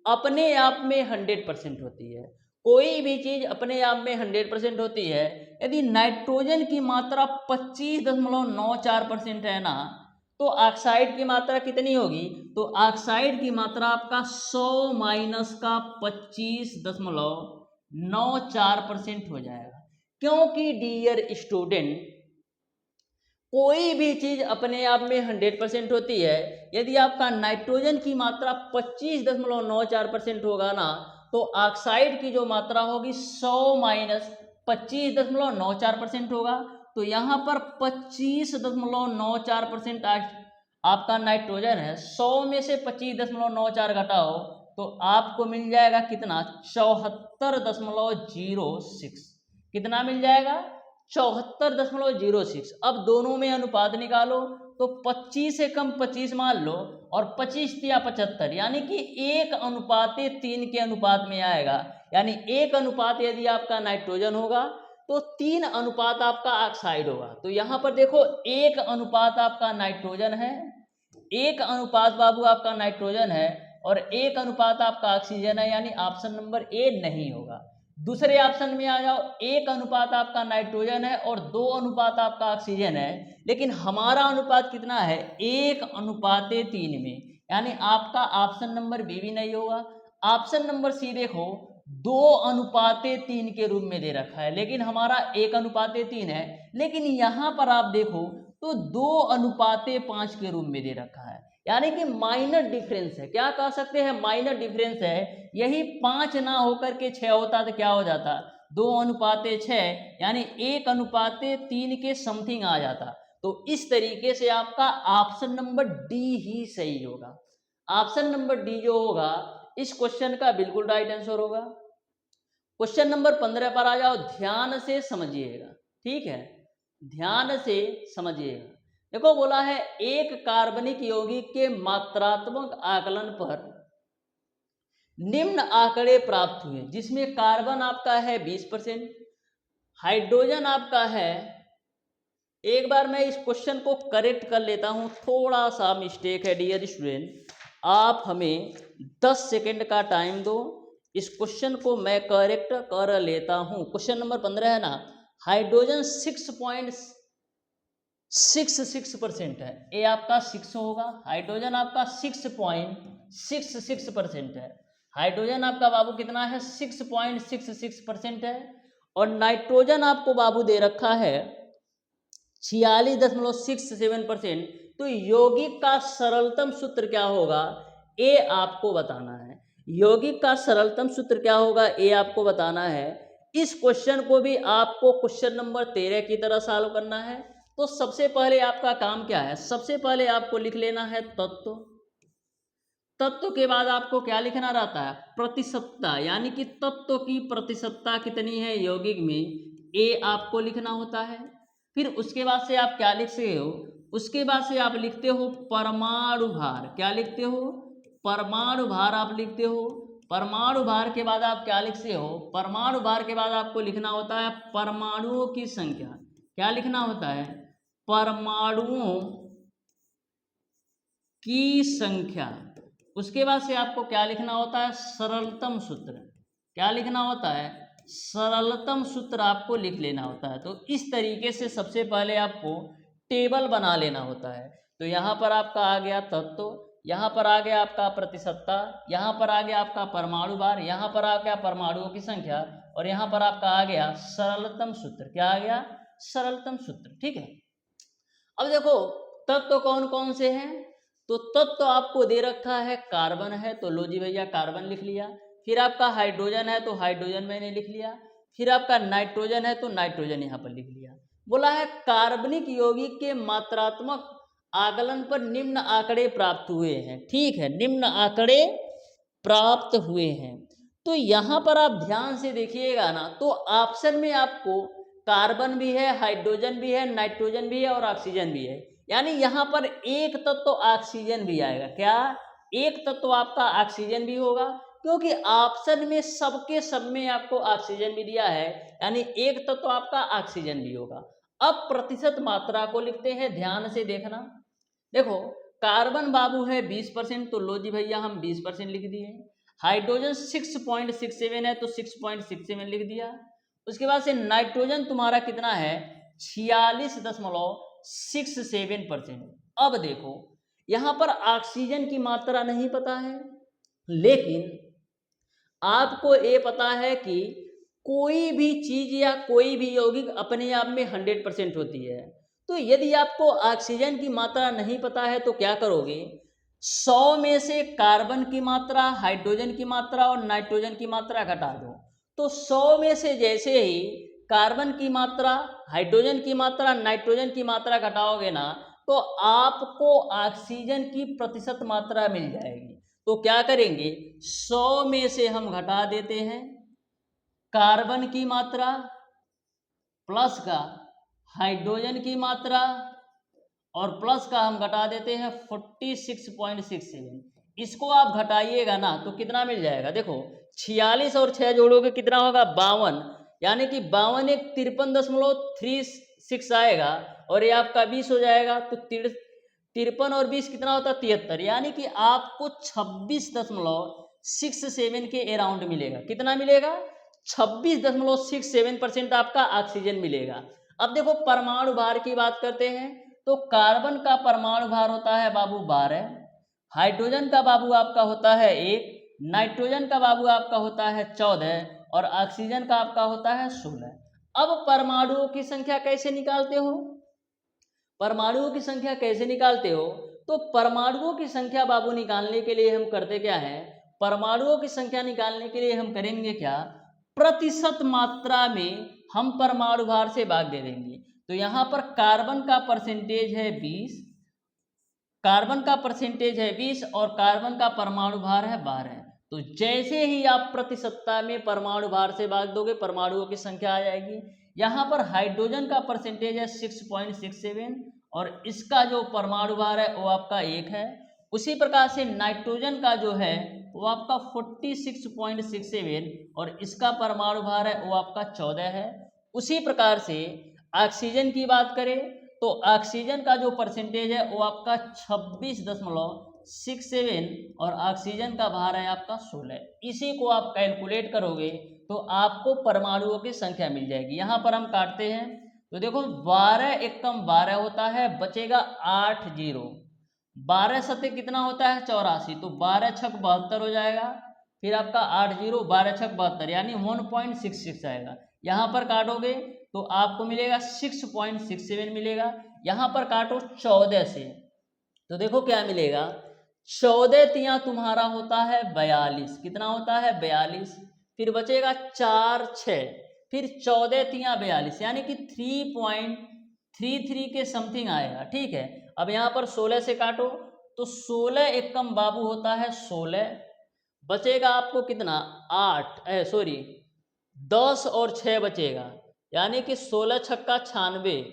अपने आप में 100% होती है, कोई भी चीज अपने आप में 100% होती है। यदि नाइट्रोजन की मात्रा 25.94% है ना, तो ऑक्साइड की मात्रा कितनी होगी, तो ऑक्साइड की मात्रा आपका 100 माइनस का 25.94% हो जाएगा। क्योंकि डियर स्टूडेंट कोई भी चीज अपने आप में 100% होती है। यदि आपका नाइट्रोजन की मात्रा 25.94% होगा ना, तो ऑक्साइड की जो मात्रा होगी 100 माइनस 25.94% होगा। तो यहाँ पर 25.94% आपका नाइट्रोजन है, 100 में से 25.94 घटाओ तो आपको मिल जाएगा कितना 74.06, कितना मिल जाएगा 74.06। अब दोनों में अनुपात निकालो तो 25 से कम 25 मान लो और 25 या 75, यानी कि 1:3 के अनुपात में आएगा। यानी 1 अनुपात यदि आपका नाइट्रोजन होगा तो 3 अनुपात आपका ऑक्साइड होगा। तो यहाँ पर देखो 1 अनुपात आपका नाइट्रोजन है, 1 अनुपात बाबू आपका नाइट्रोजन है और 1 अनुपात आपका ऑक्सीजन है, यानी ऑप्शन नंबर ए नहीं होगा। दूसरे ऑप्शन में आ जाओ, 1 अनुपात आपका नाइट्रोजन है और 2 अनुपात आपका ऑक्सीजन है, लेकिन हमारा अनुपात कितना है 1:3 में, यानी आपका ऑप्शन नंबर बी भी नहीं होगा। ऑप्शन नंबर सी देखो 2:3 के रूप में दे रखा है, लेकिन हमारा 1:3 है, लेकिन यहाँ पर आप देखो तो 2:5 के रूप में दे रखा है, यानी कि माइनर डिफरेंस है। क्या कह सकते हैं माइनर डिफरेंस है। यही 5 ना होकर के 6 होता तो क्या हो जाता 2:6, यानी 1:3 के समथिंग आ जाता। तो इस तरीके से आपका ऑप्शन नंबर डी ही सही होगा। ऑप्शन नंबर डी जो होगा इस क्वेश्चन का बिल्कुल राइट आंसर होगा। क्वेश्चन नंबर 15 पर आ जाओ, ध्यान से समझिएगा, ठीक है, ध्यान से समझिएगा। देखो बोला है एक कार्बनिक यौगिक के मात्रात्मक आकलन पर निम्न आंकड़े प्राप्त हुए, जिसमें कार्बन आपका है 20%, हाइड्रोजन आपका है, एक बार मैं इस क्वेश्चन को करेक्ट कर लेता हूं, थोड़ा सा मिस्टेक है डियर स्टूडेंट, आप हमें 10 सेकेंड का टाइम दो, इस क्वेश्चन को मैं करेक्ट कर लेता हूं। क्वेश्चन नंबर 15 है ना, हाइड्रोजन 6.66% है, ये आपका 6 होगा, हाइड्रोजन आपका 6.66% है, हाइड्रोजन आपका बाबू कितना है 6.66% है, और नाइट्रोजन आपको बाबू दे रखा है 46.67%। तो यौगिक का सरलतम सूत्र क्या होगा, ये आपको बताना है। यौगिक का सरलतम सूत्र क्या होगा, ये आपको बताना है। इस क्वेश्चन को भी आपको क्वेश्चन नंबर 13 की तरह सॉल्व करना है। तो सबसे पहले आपका काम क्या है, सबसे पहले आपको लिख लेना है तत्व। तत्व के बाद आपको क्या लिखना रहता है, प्रतिशतता, यानी कि तत्व की प्रतिशतता कितनी है यौगिक में, ये आपको लिखना होता है। फिर उसके बाद से आप क्या लिखते हो, उसके बाद से आप लिखते हो परमाणु भार। क्या लिखते हो, परमाणु भार आप लिखते हो। परमाणु भार के बाद आप क्या लिखते हो, परमाणु भार के बाद आपको लिखना होता है परमाणुओं की संख्या। क्या लिखना होता है, परमाणुओं की संख्या। उसके बाद से आपको क्या लिखना होता है, सरलतम सूत्र। क्या लिखना होता है, सरलतम सूत्र आपको लिख लेना होता है। तो इस तरीके से सबसे पहले आपको टेबल बना लेना होता है। तो यहाँ पर आपका आ गया तत्व, यहाँ पर आ गया आपका प्रतिशतता, यहाँ पर आ गया आपका परमाणु भार, यहाँ पर आ गया परमाणुओं की संख्या, और यहाँ पर आपका आ गया सरलतम सूत्र। क्या आ गया, सरलतम सूत्र, ठीक है। अब देखो तत्व कौन कौन से हैं, तो तत्व आपको दे रखा है कार्बन है, तो लो जी भैया कार्बन लिख लिया। फिर आपका हाइड्रोजन है, तो हाइड्रोजन मैंने लिख लिया। फिर आपका नाइट्रोजन है, तो नाइट्रोजन यहाँ पर लिख लिया। बोला है कार्बनिक यौगिक के मात्रात्मक आकलन पर निम्न आंकड़े प्राप्त हुए हैं, ठीक है, निम्न आंकड़े प्राप्त हुए हैं। तो यहाँ पर आप ध्यान से देखिएगा ना, तो ऑप्शन में आपको कार्बन भी है, हाइड्रोजन भी है, नाइट्रोजन भी है और ऑक्सीजन भी है। यानी यहाँ पर एक तत्व ऑक्सीजन भी आएगा। क्या, एक तत्व आपका ऑक्सीजन भी होगा, क्योंकि ऑप्शन में सबके सब में आपको ऑक्सीजन भी दिया है, यानी एक तत्व आपका ऑक्सीजन भी होगा। अब प्रतिशत मात्रा को लिखते हैं, ध्यान से देखना। देखो कार्बन बाबू है 20%, तो लो जी भैया हम 20% लिख दिए। हाइड्रोजन 6.67 है, तो 6.67 लिख दिया। उसके बाद से नाइट्रोजन तुम्हारा कितना है 46.67%। अब देखो यहां पर ऑक्सीजन की मात्रा नहीं पता है, लेकिन आपको ये पता है कि कोई भी चीज या कोई भी यौगिक अपने आप में 100% होती है। तो यदि आपको ऑक्सीजन की मात्रा नहीं पता है तो क्या करोगे, 100 में से कार्बन की मात्रा, हाइड्रोजन की मात्रा और नाइट्रोजन की मात्रा घटा दो। तो 100 में से जैसे ही कार्बन की मात्रा, हाइड्रोजन की मात्रा, नाइट्रोजन की मात्रा घटाओगे ना, तो आपको ऑक्सीजन की प्रतिशत मात्रा मिल जाएगी। तो क्या करेंगे, 100 में से हम घटा देते हैं कार्बन की मात्रा प्लस का हाइड्रोजन की मात्रा, और प्लस का हम घटा देते हैं 46.67। इसको आप घटाइएगा ना तो कितना मिल जाएगा, देखो 46 और 6 जोड़ोगे कितना होगा 52, यानी कि 52 एक 53.36 आएगा, और ये आपका 20 हो जाएगा। तो 53 और 20 कितना होता है 73, यानी कि आपको 26.67 के अराउंड मिलेगा। कितना मिलेगा, 26.67% आपका ऑक्सीजन मिलेगा। अब देखो परमाणु भार की बात करते हैं, तो कार्बन का परमाणु भार होता है बाबू 12, हाइड्रोजन का बाबू आपका होता है 1, नाइट्रोजन का बाबू आपका होता है 14, और ऑक्सीजन का आपका होता है 16। अब परमाणुओं की संख्या कैसे निकालते हो, परमाणुओं की संख्या कैसे निकालते हो, तो परमाणुओं की संख्या बाबू निकालने के लिए हम करते क्या है, परमाणुओं की संख्या निकालने के लिए हम करेंगे क्या, प्रतिशत मात्रा में हम परमाणु भार से भाग दे देंगे। तो यहाँ पर कार्बन का परसेंटेज है 20, कार्बन का परसेंटेज है 20 और कार्बन का परमाणु भार है 12। तो जैसे ही आप प्रतिशतता में परमाणु भार से भाग दोगे परमाणुओं की संख्या आ जाएगी। यहाँ पर हाइड्रोजन का परसेंटेज है 6.67 और इसका जो परमाणु भार है वो आपका 1 है। उसी प्रकार से नाइट्रोजन का जो है वो आपका 46.67 और इसका परमाणु भार है वो आपका 14 है। उसी प्रकार से ऑक्सीजन की बात करें तो ऑक्सीजन का जो परसेंटेज है वो आपका 26.67 और ऑक्सीजन का भार है आपका 16। इसी को आप कैलकुलेट करोगे तो आपको परमाणुओं की संख्या मिल जाएगी। यहाँ पर हम काटते हैं तो देखो 12 एकम 12 होता है, बचेगा 8 जीरो। 12 सत्ते कितना होता है 84, तो 12 छक 72 हो जाएगा। फिर आपका 8 जीरो 12 छक 72 यानी 1.66 आएगा। यहाँ पर काटोगे तो आपको मिलेगा 6.67 मिलेगा। यहाँ पर काटो 14 से तो देखो क्या मिलेगा, 14 तियां तुम्हारा होता है 42। कितना होता है 42। फिर बचेगा 4 6, फिर 14 तियां 42 यानी कि 3.33 के समथिंग आएगा। ठीक है, अब यहाँ पर 16 से काटो तो 16 एकम बाबू होता है 16, बचेगा आपको कितना 10 और 6 बचेगा यानी कि 16 छक्का 96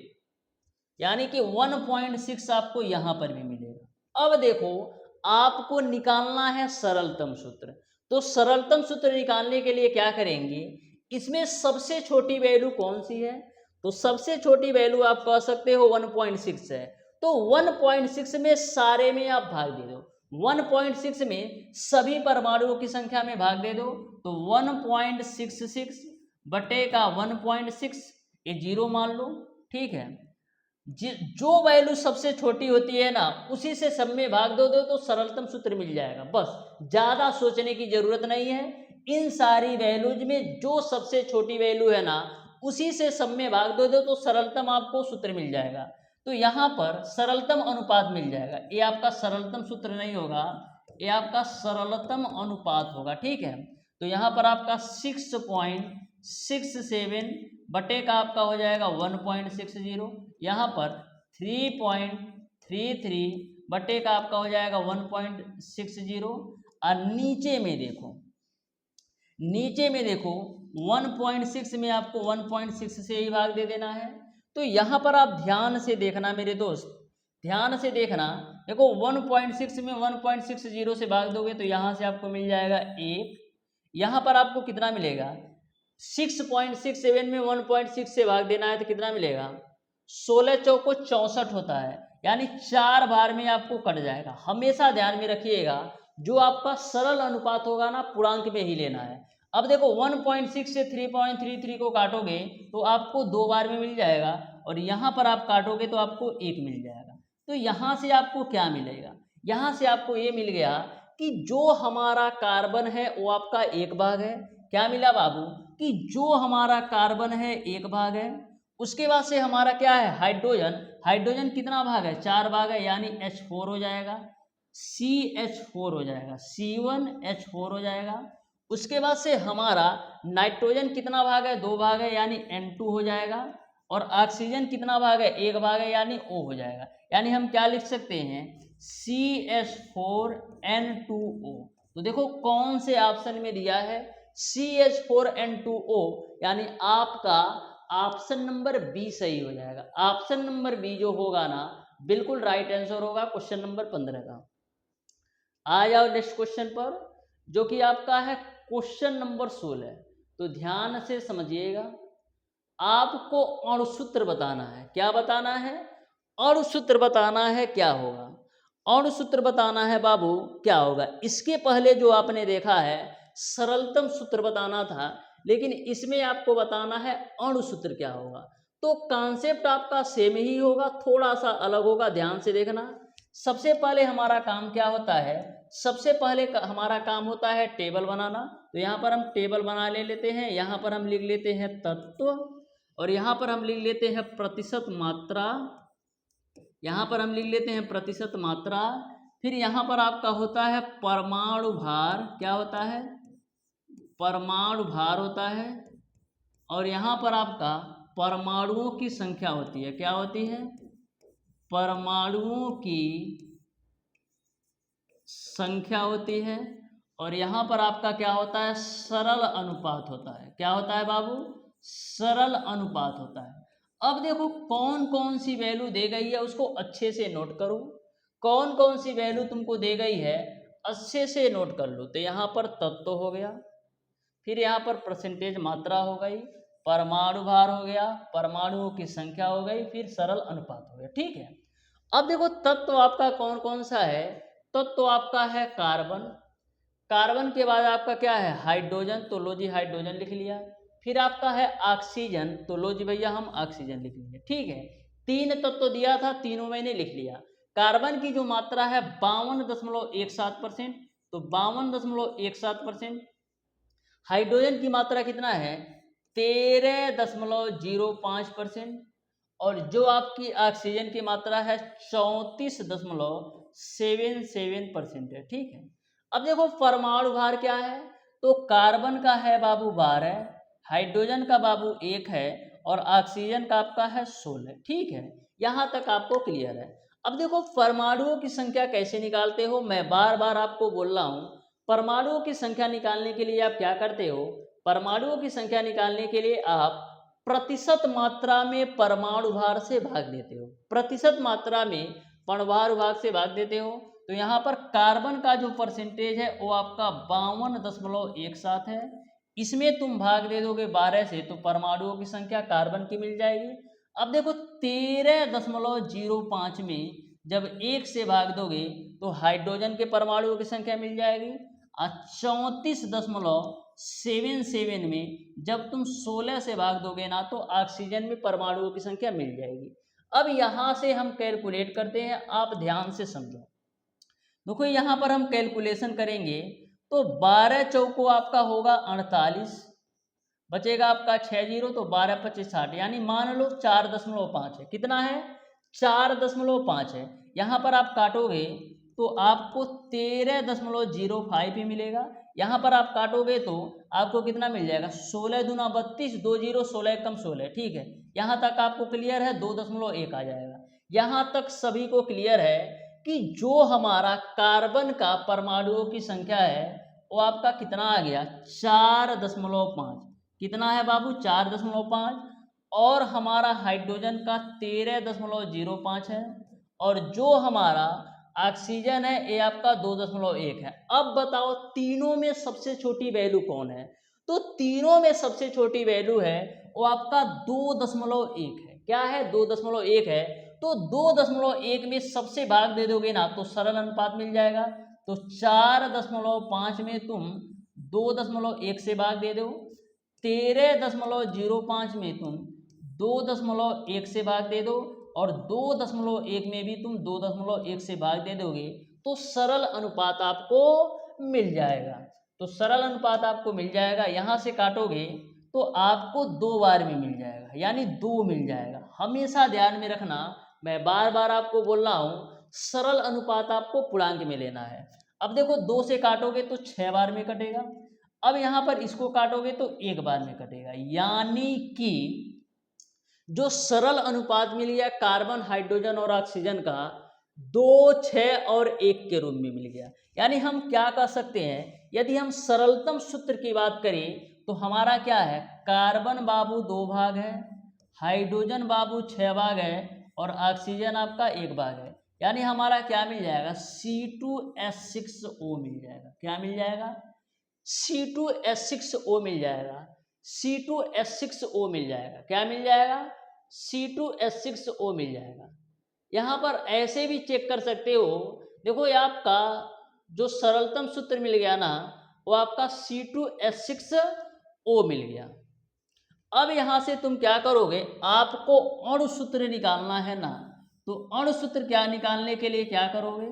यानी कि 1.6 आपको यहाँ पर भी मिलेगा। अब देखो आपको निकालना है सरलतम सूत्र, तो सरलतम सूत्र निकालने के लिए क्या करेंगे, इसमें सबसे छोटी वैल्यू कौन सी है, तो सबसे छोटी वैल्यू आप कह सकते हो 1.6 है। तो 1.6 में सारे में आप भाग दे दो, 1.6 में सभी परमाणुओं की संख्या में भाग दे दो तो 1.66 बटे का 1.6 ये जीरो मान लो। ठीक है, जो वैल्यू सबसे छोटी होती है ना उसी से सब में भाग दो तो सरलतम सूत्र मिल जाएगा। बस ज़्यादा सोचने की जरूरत नहीं है, इन सारी वैल्यूज में जो सबसे छोटी वैल्यू है ना उसी से सब में भाग दो तो सरलतम आपको सूत्र मिल जाएगा। तो यहाँ पर सरलतम अनुपात मिल जाएगा। ये आपका सरलतम सूत्र नहीं होगा, ये आपका सरलतम अनुपात होगा। ठीक है, तो यहाँ पर आपका 6.67 बटे का आपका हो जाएगा 1.60, यहाँ पर 3.33 बटे का आपका हो जाएगा 1.60 और नीचे में देखो 1.6 में आपको 1.6 से ही भाग दे देना है। तो यहाँ पर आप ध्यान से देखना मेरे दोस्त, ध्यान से देखना, देखो 1.6 में 1.60 से भाग दोगे तो यहाँ से आपको मिल जाएगा 1, यहाँ पर आपको कितना मिलेगा 6.67 में 1.6 से भाग देना है तो कितना मिलेगा 16 चौको 64 होता है यानी 4 बार में आपको कट जाएगा। हमेशा ध्यान में रखिएगा जो आपका सरल अनुपात होगा ना पूर्णांक में ही लेना है। अब देखो 1.6 से 3.33 को काटोगे तो आपको 2 बार में मिल जाएगा और यहाँ पर आप काटोगे तो आपको 1 मिल जाएगा। तो यहाँ से आपको क्या मिलेगा, यहाँ से आपको ये मिल गया कि जो हमारा कार्बन है वो आपका 1 भाग है। क्या मिला बाबू कि जो हमारा कार्बन है 1 भाग है। उसके बाद से हमारा क्या है हाइड्रोजन, हाइड्रोजन कितना भाग है 4 भाग है यानी H4 हो जाएगा, CH4 हो जाएगा, C1H4 हो जाएगा। उसके बाद से हमारा नाइट्रोजन कितना भाग है 2 भाग है यानी N2 हो जाएगा और ऑक्सीजन कितना भाग है 1 भाग है यानी O हो जाएगा। यानी हम क्या लिख सकते हैं CH4N2O। तो देखो कौन से ऑप्शन में दिया है CH4N2O यानी आपका ऑप्शन नंबर बी सही हो जाएगा। ऑप्शन नंबर बी जो होगा ना बिल्कुल राइट आंसर होगा क्वेश्चन नंबर 15 का। आ जाओ नेक्स्ट क्वेश्चन पर जो कि आपका है क्वेश्चन नंबर 16। तो ध्यान से समझिएगा, आपको अणुसूत्र बताना है। क्या बताना है, अणुसूत्र बताना है। क्या होगा अणुसूत्र बताना है बाबू, क्या होगा। इसके पहले जो आपने देखा है सरलतम सूत्र बताना था, लेकिन इसमें आपको बताना है अणुसूत्र क्या होगा। तो कॉन्सेप्ट आपका सेम ही होगा, थोड़ा सा अलग होगा, ध्यान से देखना। सबसे पहले हमारा काम क्या होता है, सबसे पहले हमारा काम होता है टेबल बनाना। तो यहाँ पर हम टेबल बना लेते हैं। यहाँ पर हम लिख लेते हैं तत्व और यहाँ पर हम लिख लेते हैं प्रतिशत मात्रा, यहाँ पर हम लिख लेते हैं प्रतिशत मात्रा। फिर यहाँ पर आपका होता है परमाणु भार, क्या होता है परमाणु भार होता है। और यहाँ पर आपका परमाणुओं की संख्या होती है, क्या होती है परमाणुओं की संख्या होती है। और यहाँ पर आपका क्या होता है, सरल अनुपात होता है। क्या होता है बाबू, सरल अनुपात होता है। अब देखो कौन कौन सी वैल्यू दे गई है उसको अच्छे से नोट करो, कौन कौन सी वैल्यू तुमको दे गई है अच्छे से नोट कर लो। तो यहाँ पर तत्व हो गया, फिर यहाँ पर परसेंटेज मात्रा हो गई, परमाणु भार हो गया, परमाणुओं की संख्या हो गई, फिर सरल अनुपात हो गया। ठीक है, अब देखो तत्व आपका कौन कौन सा है। तत्व आपका है कार्बन, कार्बन के बाद आपका क्या है, हाइड्रोजन, तो लो जी हाइड्रोजन लिख लिया। फिर आपका है ऑक्सीजन, तो लो जी भैया हम ऑक्सीजन लिख लेंगे। ठीक है, तीन तत्व दिया था, तीनों मैंने लिख लिया। कार्बन की जो मात्रा है 52.17%, तो 52.17%। हाइड्रोजन की मात्रा कितना है, 13.05%। और जो आपकी ऑक्सीजन की मात्रा है 34.77% है। ठीक है, अब देखो परमाणु भार क्या है, तो कार्बन का है बाबू 12, हाइड्रोजन का बाबू 1 है, और ऑक्सीजन का आपका है 16। ठीक है, यहाँ तक आपको क्लियर है। अब देखो परमाणुओं की संख्या कैसे निकालते हो, मैं बार बार आपको बोल रहा हूँ। परमाणुओं की संख्या निकालने के लिए आप क्या करते हो, परमाणुओं की संख्या निकालने के लिए आप प्रतिशत मात्रा में परमाणु भार से भाग देते हो, प्रतिशत मात्रा में परमाणु भाग से भाग देते हो। तो यहाँ पर कार्बन का जो परसेंटेज है वो आपका 52.17 है, इसमें तुम भाग दे दोगे 12 से, तो परमाणुओं की संख्या कार्बन की मिल जाएगी। अब देखो 13.05 में जब 1 से भाग दोगे तो हाइड्रोजन के परमाणुओं की संख्या मिल जाएगी। और 34.77 में जब तुम 16 से भाग दोगे ना तो ऑक्सीजन में परमाणुओं की संख्या मिल जाएगी। अब यहाँ से हम कैलकुलेट करते हैं, आप ध्यान से समझो। देखो यहाँ पर हम कैलकुलेशन करेंगे तो 12 चौको आपका होगा 48, बचेगा आपका 6 जीरो, तो 12 25 60, यानी मान लो 4.5 है। कितना है, 4.5 है। यहाँ पर आप काटोगे तो आपको 13.05 ही मिलेगा। यहाँ पर आप काटोगे तो आपको कितना मिल जाएगा, 16 दूना 32, 2 जीरो 16 कम 16। ठीक है, यहाँ तक आपको क्लियर है, 2.1 आ जाएगा। यहाँ तक सभी को क्लियर है कि जो हमारा कार्बन का परमाणुओं की संख्या है वो आपका कितना आ गया, 4.5। कितना है बाबू, 4.5। और हमारा हाइड्रोजन का 13.05 है, और जो हमारा ऑक्सीजन है ये आपका 2.1 है। अब बताओ तीनों में सबसे छोटी वैल्यू कौन है, तो तीनों में सबसे छोटी वैल्यू है वो आपका 2.1 है। क्या है, 2.1 है। तो 2.1 में सबसे भाग दे दोगे ना तो सरल अनुपात मिल जाएगा। तो 4.5 में तुम 2.1 से भाग दे दो, 13.05 में तुम 2.1 से भाग दे दो, और 2.1 में भी तुम 2.1 से भाग दे दोगे तो सरल अनुपात आपको मिल जाएगा। तो सरल अनुपात आपको मिल जाएगा, यहाँ से काटोगे तो आपको 2 बार में मिल जाएगा, यानी 2 मिल जाएगा। हमेशा ध्यान में रखना, मैं बार बार आपको बोल रहा हूँ, सरल अनुपात आपको पूर्णांक में लेना है। अब देखो 2 से काटोगे तो 6 बार में कटेगा। अब यहाँ पर इसको काटोगे तो 1 बार में कटेगा, यानी कि जो सरल अनुपात मिल गया कार्बन, हाइड्रोजन और ऑक्सीजन का 2, 6 और 1 के रूप में मिल गया। यानी हम क्या कर सकते हैं, यदि हम सरलतम सूत्र की बात करें तो हमारा क्या है, कार्बन बाबू 2 भाग है, हाइड्रोजन बाबू 6 भाग है, और ऑक्सीजन आपका 1 भाग है। यानी हमारा क्या मिल जाएगा, C2H6O मिल जाएगा। क्या मिल जाएगा, C2H6O मिल जाएगा, C2H6O मिल जाएगा। क्या मिल जाएगा, C2H6O मिल जाएगा। यहाँ पर ऐसे भी चेक कर सकते हो, देखो ये आपका जो सरलतम सूत्र मिल गया ना वो आपका C2H6O मिल गया। अब यहाँ से तुम क्या करोगे, आपको अणु सूत्र निकालना है ना, तो अणु सूत्र क्या निकालने के लिए क्या करोगे,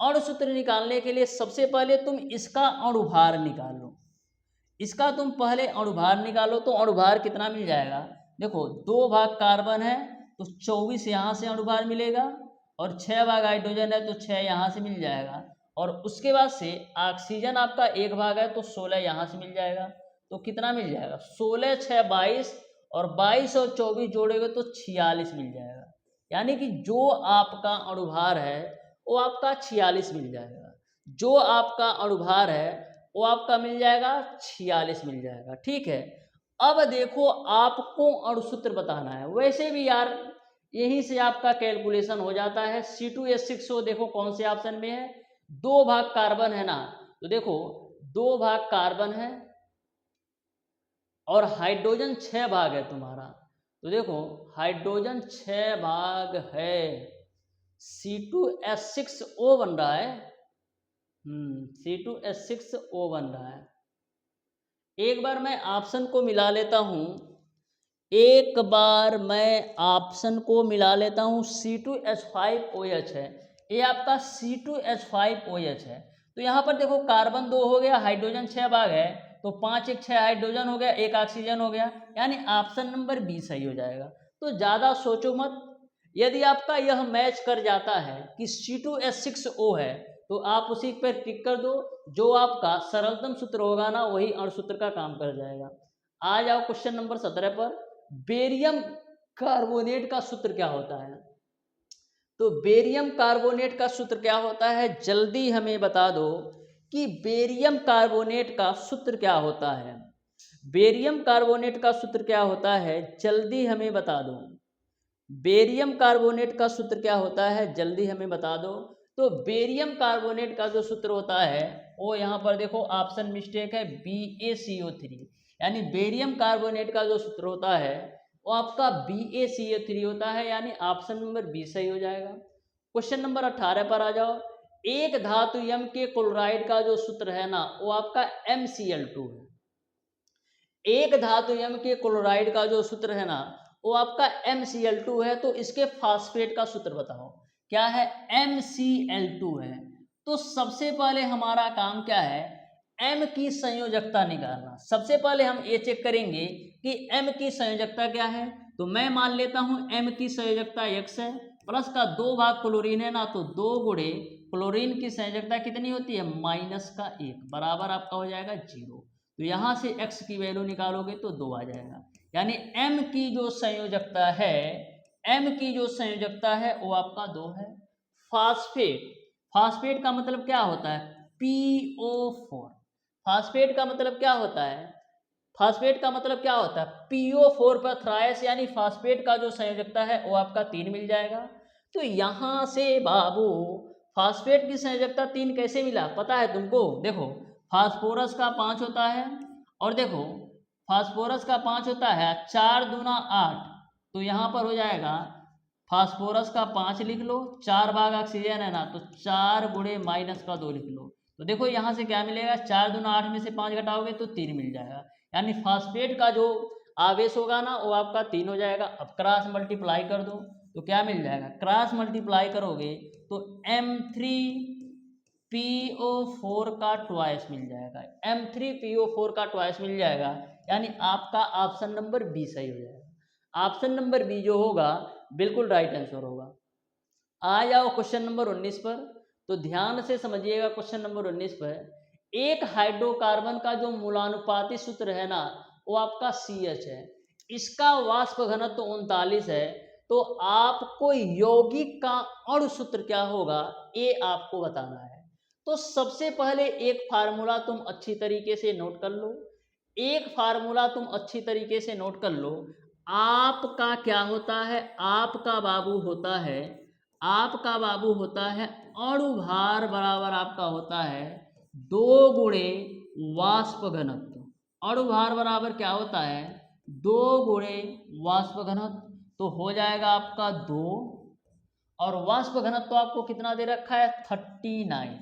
अणु सूत्र निकालने के लिए सबसे पहले तुम इसका अणुभार निकालो। इसका तुम पहले अणुभार निकालो, तो अणुभार कितना मिल जाएगा, देखो 2 भाग कार्बन है तो 24 यहाँ से अणुभार मिलेगा, और 6 भाग हाइड्रोजन है तो 6 यहाँ से मिल जाएगा, और उसके बाद से ऑक्सीजन आपका 1 भाग है तो 16 यहाँ से मिल जाएगा। तो कितना मिल जाएगा, 16 6 22, और 22 और 24 जोड़ोगे तो 46 मिल जाएगा। यानी कि जो आपका अणुभार है वो आपका 46 मिल जाएगा। जो आपका अणुभार है वो आपका मिल जाएगा 46 मिल जाएगा। ठीक है, अब देखो आपको अणुसूत्र बताना है। वैसे भी यार यहीं से आपका कैलकुलेशन हो जाता है। C2H6 देखो कौन से ऑप्शन में है, 2 भाग कार्बन है ना, तो देखो 2 भाग कार्बन है और हाइड्रोजन 6 भाग है तुम्हारा। तो देखो हाइड्रोजन 6 भाग है, C2H6O बन रहा है। C2H6O बन रहा है। एक बार मैं ऑप्शन को मिला लेता हूँ, एक बार मैं ऑप्शन को मिला लेता हूँ। C2H5OH है, ये आपका C2H5OH है। तो यहाँ पर देखो कार्बन 2 हो गया, हाइड्रोजन 6 भाग है, तो 5 1 6 हाइड्रोजन हो गया, 1 ऑक्सीजन हो गया, यानी ऑप्शन नंबर बी सही हो जाएगा। तो ज़्यादा सोचो मत, यदि आपका यह मैच कर जाता है कि C2H6O है तो आप उसी पर टिक कर दो, जो आपका सरलतम सूत्र होगा ना वही अणुसूत्र का काम कर जाएगा। आ जाओ क्वेश्चन नंबर 17 पर। बेरियम कार्बोनेट का सूत्र क्या होता है? तो बेरियम कार्बोनेट का सूत्र क्या होता है, जल्दी हमें बता दो कि बेरियम कार्बोनेट का सूत्र क्या होता है। बेरियम कार्बोनेट का सूत्र क्या होता है, जल्दी हमें बता दो। बेरियम कार्बोनेट का सूत्र क्या होता है, जल्दी हमें बता दो। तो बेरियम कार्बोनेट का जो सूत्र होता है वो यहाँ पर देखो ऑप्शन मिस्टेक है, BaCO3, यानी बेरियम कार्बोनेट का जो सूत्र होता है वो आपका BaCO3 होता है, यानी ऑप्शन नंबर बी सही हो जाएगा। क्वेश्चन नंबर 18 पर आ जाओ। एक धातु यम के क्लोराइड का जो सूत्र है ना वो आपका MCl2 है। एक धातु यम के क्लोराइड का जो सूत्र है ना वो आपका MCl2 है। तो इसके फास्फेट का सूत्र बताओ क्या है, MCl2 है। तो सबसे पहले हमारा काम क्या है, M की संयोजकता निकालना। सबसे पहले हम ये चेक करेंगे कि M की संयोजकता क्या है। तो मैं मान लेता हूं M की संयोजकता X है, प्लस का 2 भाग क्लोरीन है ना, तो 2 गुणे क्लोरीन की संयोजकता कितनी होती है, -1 बराबर आपका हो जाएगा 0। तो यहाँ से x की वैल्यू निकालोगे तो 2 आ जाएगा, यानी m की जो संयोजकता है, m की जो संयोजकता है वो आपका 2 है। फास्फेट, फास्फेट का मतलब क्या होता है, PO4। फास्फेट का मतलब क्या होता है, फास्फेट का मतलब क्या होता है, PO4 पर थ्राइस, यानी फास्फेट का जो संयोजकता है वो आपका 3 मिल जाएगा। तो यहाँ से बाबू फास्फेट की संयोजकता 3 कैसे मिला पता है तुमको, देखो फास्फोरस का 5 होता है, और देखो फास्फोरस का 5 होता है, 4 दूना 8, तो यहाँ पर हो जाएगा फास्फोरस का 5 लिख लो, 4 भाग ऑक्सीजन है ना, तो 4 गुणे -2 लिख लो। तो देखो यहाँ से क्या मिलेगा, 4 दूना 8 में से 5 घटाओगे तो 3 मिल जाएगा, यानी फास्फेट का जो आवेश होगा ना वो आपका 3 हो जाएगा। अब क्रॉस मल्टीप्लाई कर दो तो क्या मिल जाएगा, क्रॉस मल्टीप्लाई करोगे तो M3PO4 का ट्वाइस मिल जाएगा, M3PO4 का ट्वाइस मिल जाएगा, यानी आपका ऑप्शन नंबर बी सही हो जाएगा। ऑप्शन नंबर बी जो होगा बिल्कुल राइट आंसर होगा। आ जाओ क्वेश्चन नंबर 19 पर। तो ध्यान से समझिएगा क्वेश्चन नंबर 19 पर। एक हाइड्रोकार्बन का जो मूलानुपाती सूत्र है ना वो आपका CH है, इसका वाष्प घनत्व 39 है। तो आपको यौगिक का अणु सूत्र क्या होगा ये आपको बताना है। तो सबसे पहले एक फार्मूला तुम अच्छी तरीके से नोट कर लो, एक फार्मूला तुम अच्छी तरीके से नोट कर लो। आपका क्या होता है, आपका बाबू होता है, आपका बाबू होता है अणुभार बराबर आपका होता है 2 गुणे वाष्प घनत्व। अणुभार बराबर क्या होता है, 2 गुणे वाष्प घनत्व, तो हो जाएगा आपका 2, और वाष्प घनत्व आपको कितना दे रखा है 39,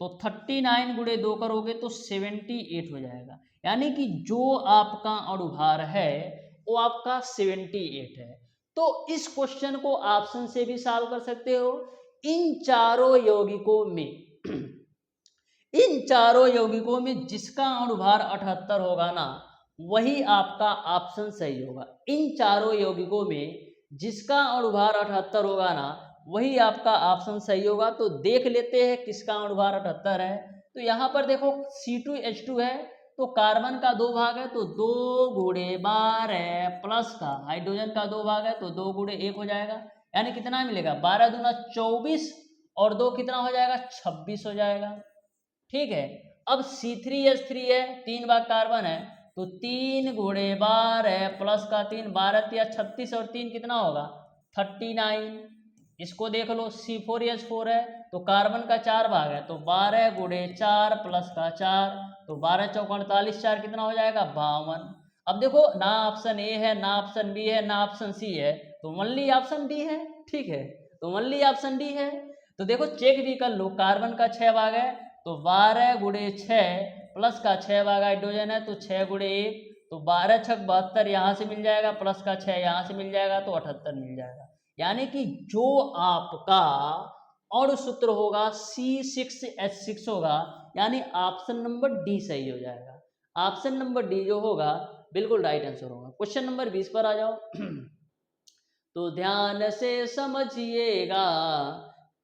तो 39 गुणे 2 करोगे तो 78 हो जाएगा, यानी कि जो आपका अणुभार है वो आपका 78 है। तो इस क्वेश्चन को ऑप्शन से भी सॉल्व कर सकते हो। इन चारों यौगिकों में इन चारों यौगिकों में जिसका अणुभार 78 होगा ना वही आपका ऑप्शन सही होगा। इन चारों यौगिकों में जिसका अणुभार 78 होगा ना वही आपका ऑप्शन सही होगा। तो देख लेते हैं किसका अणुभार 78 है। तो यहाँ पर देखो C2H2 है, तो कार्बन का 2 भाग है, तो 2 गुणे 12 प्लस का हाइड्रोजन का 2 भाग है, तो 2 गुणे 1 हो जाएगा, यानी कितना मिलेगा 12 दूना 24 और 2 कितना हो जाएगा, 26 हो जाएगा। ठीक है, अब C3H3 है, 3 भाग कार्बन है, तो 3 गुणे 12 प्लस का 3, 12 या 36 और 3 कितना होगा, 39। इसको देख लो, C4H4 है तो कार्बन का 4 भाग है, तो 12 गुणे 4 प्लस का 4, तो 12 चौक 48, 4 कितना हो जाएगा, 52। अब देखो ना ऑप्शन ए है, ना ऑप्शन बी है, ना ऑप्शन सी है, तो ओनली ऑप्शन डी है। ठीक है, तो ओनली ऑप्शन डी है। तो देखो चेक भी कर लो, कार्बन का 6 भाग है, तो 12 गुणे 6 प्लस का 6 भाग हाइड्रोजन है, तो 6 गुणे 1, तो 12 छक 72 यहाँ से मिल जाएगा, प्लस का 6 यहाँ से मिल जाएगा, तो 78 मिल जाएगा। यानी कि जो आपका और सूत्र होगा C6H6 होगा, यानी ऑप्शन नंबर डी सही हो जाएगा। ऑप्शन नंबर डी जो होगा बिल्कुल राइट आंसर होगा। क्वेश्चन नंबर 20 पर आ जाओ। तो ध्यान से समझिएगा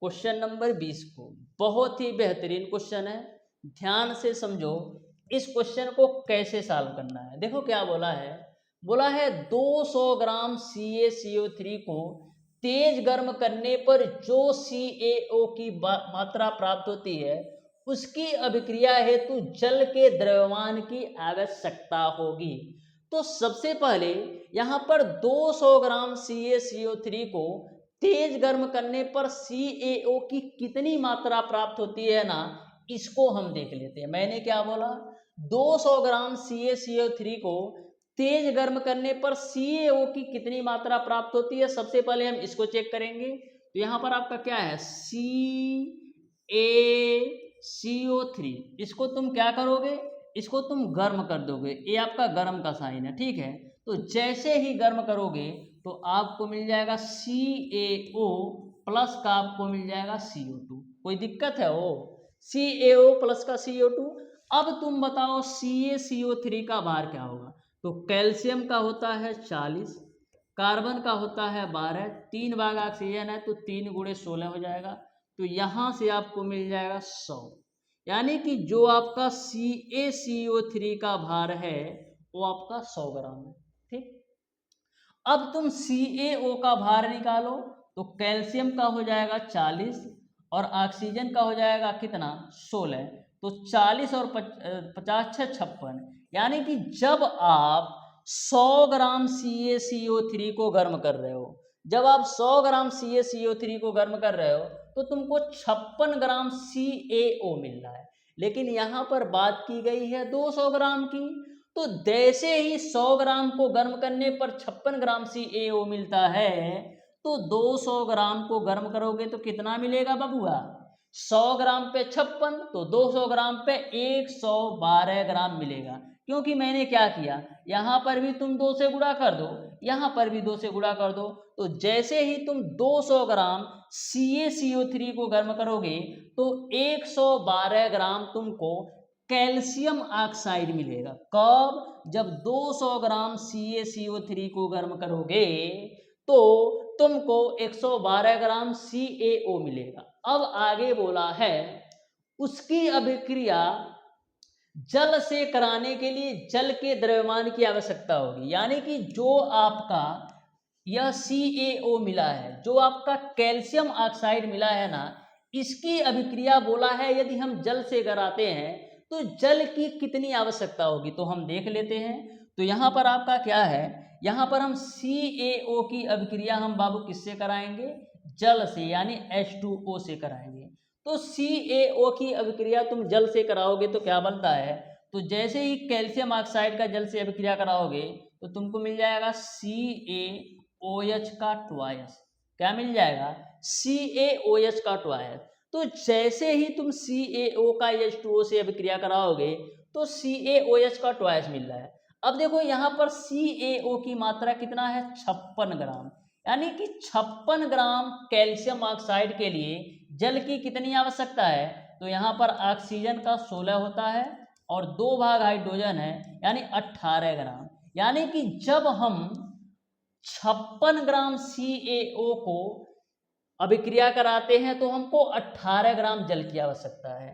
क्वेश्चन नंबर 20 को, बहुत ही बेहतरीन क्वेश्चन है, ध्यान से समझो इस क्वेश्चन को कैसे सॉल्व करना है। देखो क्या बोला है 200 ग्राम CaCO3 को तेज गर्म करने पर जो CaO की मात्रा प्राप्त होती है उसकी अभिक्रिया हेतु जल के द्रव्यमान की आवश्यकता होगी। तो सबसे पहले यहाँ पर 200 ग्राम CaCO3 को तेज गर्म करने पर CaO की कितनी मात्रा प्राप्त होती है ना, इसको हम देख लेते हैं। मैंने क्या बोला, 200 ग्राम CaCO3 को तेज गर्म करने पर CaO की कितनी मात्रा प्राप्त होती है, सबसे पहले हम इसको चेक करेंगे। तो यहाँ पर आपका क्या है, CaCO3, इसको तुम क्या करोगे, इसको तुम गर्म कर दोगे, ये आपका गर्म का साइन है। ठीक है, तो जैसे ही गर्म करोगे तो आपको मिल जाएगा CaO प्लस का आपको मिल जाएगा CO2। कोई दिक्कत है, वो CaO प्लस का CO2। अब तुम बताओ CaCO3 का भार क्या होगा। तो कैल्शियम का होता है 40, कार्बन का होता है 12, 3 भाग ऑक्सीजन है, तो 3 गुणे 16 हो जाएगा, तो यहाँ से आपको मिल जाएगा 100। यानी कि जो आपका CaCO3 का भार है वो आपका 100 ग्राम है। ठीक, अब तुम CaO का भार निकालो, तो कैल्शियम का हो जाएगा 40 और ऑक्सीजन का हो जाएगा कितना, 16, तो 40 और 50 56, यानी कि जब आप 100 ग्राम CaCO3 को गर्म कर रहे हो, जब आप 100 ग्राम CaCO3 को गर्म कर रहे हो तो तुमको 56 ग्राम CaO मिल रहा है। लेकिन यहाँ पर बात की गई है 200 ग्राम की, तो जैसे ही 100 ग्राम को गर्म करने पर 56 ग्राम CaO मिलता है, तो 200 ग्राम को गर्म करोगे तो कितना मिलेगा बबुआ, 100 ग्राम पे 56, तो 200 ग्राम पे 112 ग्राम मिलेगा। क्योंकि मैंने क्या किया, यहाँ पर भी तुम 2 से गुणा कर दो, यहाँ पर भी 2 से गुणा कर दो, तो जैसे ही तुम 200 ग्राम CaCO3 को गर्म करोगे तो 112 ग्राम तुमको कैल्शियम ऑक्साइड मिलेगा। कब, जब 200 ग्राम CaCO3 को गर्म करोगे तो तुमको 112 ग्राम CaO मिलेगा। अब आगे बोला है उसकी अभिक्रिया जल से कराने के लिए जल के द्रव्यमान की आवश्यकता होगी। यानी कि जो आपका यह CaO मिला है, जो आपका कैल्शियम ऑक्साइड मिला है ना, इसकी अभिक्रिया बोला है यदि हम जल से कराते हैं तो जल की कितनी आवश्यकता होगी, तो हम देख लेते हैं। तो यहाँ पर आपका क्या है, यहाँ पर हम CaO की अभिक्रिया हम बाबू किससे कराएंगे, जल से, यानी H2O से कराएंगे। तो CaO की अभिक्रिया तुम जल से कराओगे तो क्या बनता है, तो जैसे ही कैल्शियम ऑक्साइड का जल से अभिक्रिया कराओगे तो तुमको मिल जाएगा CaOH का ट्वाइस। क्या मिल जाएगा, CaOH का ट्वाइस। तो जैसे ही तुम CaO का H2O से अभिक्रिया कराओगे तो CaOH का ट्वाइस मिल रहा है। अब देखो यहाँ पर CaO की मात्रा कितना है, 56 ग्राम, यानी कि 56 ग्राम कैल्शियम ऑक्साइड के लिए जल की कितनी आवश्यकता है, तो यहाँ पर ऑक्सीजन का 16 होता है और 2 भाग हाइड्रोजन है, यानी 18 ग्राम। यानी कि जब हम 56 ग्राम CaO को अभिक्रिया कराते हैं तो हमको 18 ग्राम जल की आवश्यकता है।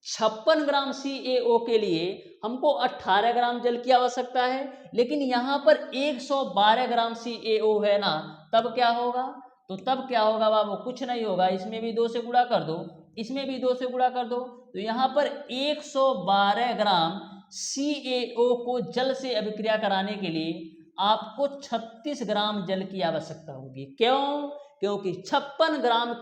56 ग्राम CaO के लिए हमको 18 ग्राम जल की आवश्यकता है, लेकिन यहाँ पर 112 ग्राम CaO है ना, तब क्या होगा, तो तब क्या होगा बाबू, कुछ नहीं होगा, इसमें भी 2 से गुणा कर दो, इसमें भी 2 से गुणा कर दो, तो यहाँ पर 112 ग्राम CaO को जल से अभिक्रिया कराने के लिए आपको 36 ग्राम जल की आवश्यकता होगी। क्यों? क्योंकि 56 ग्राम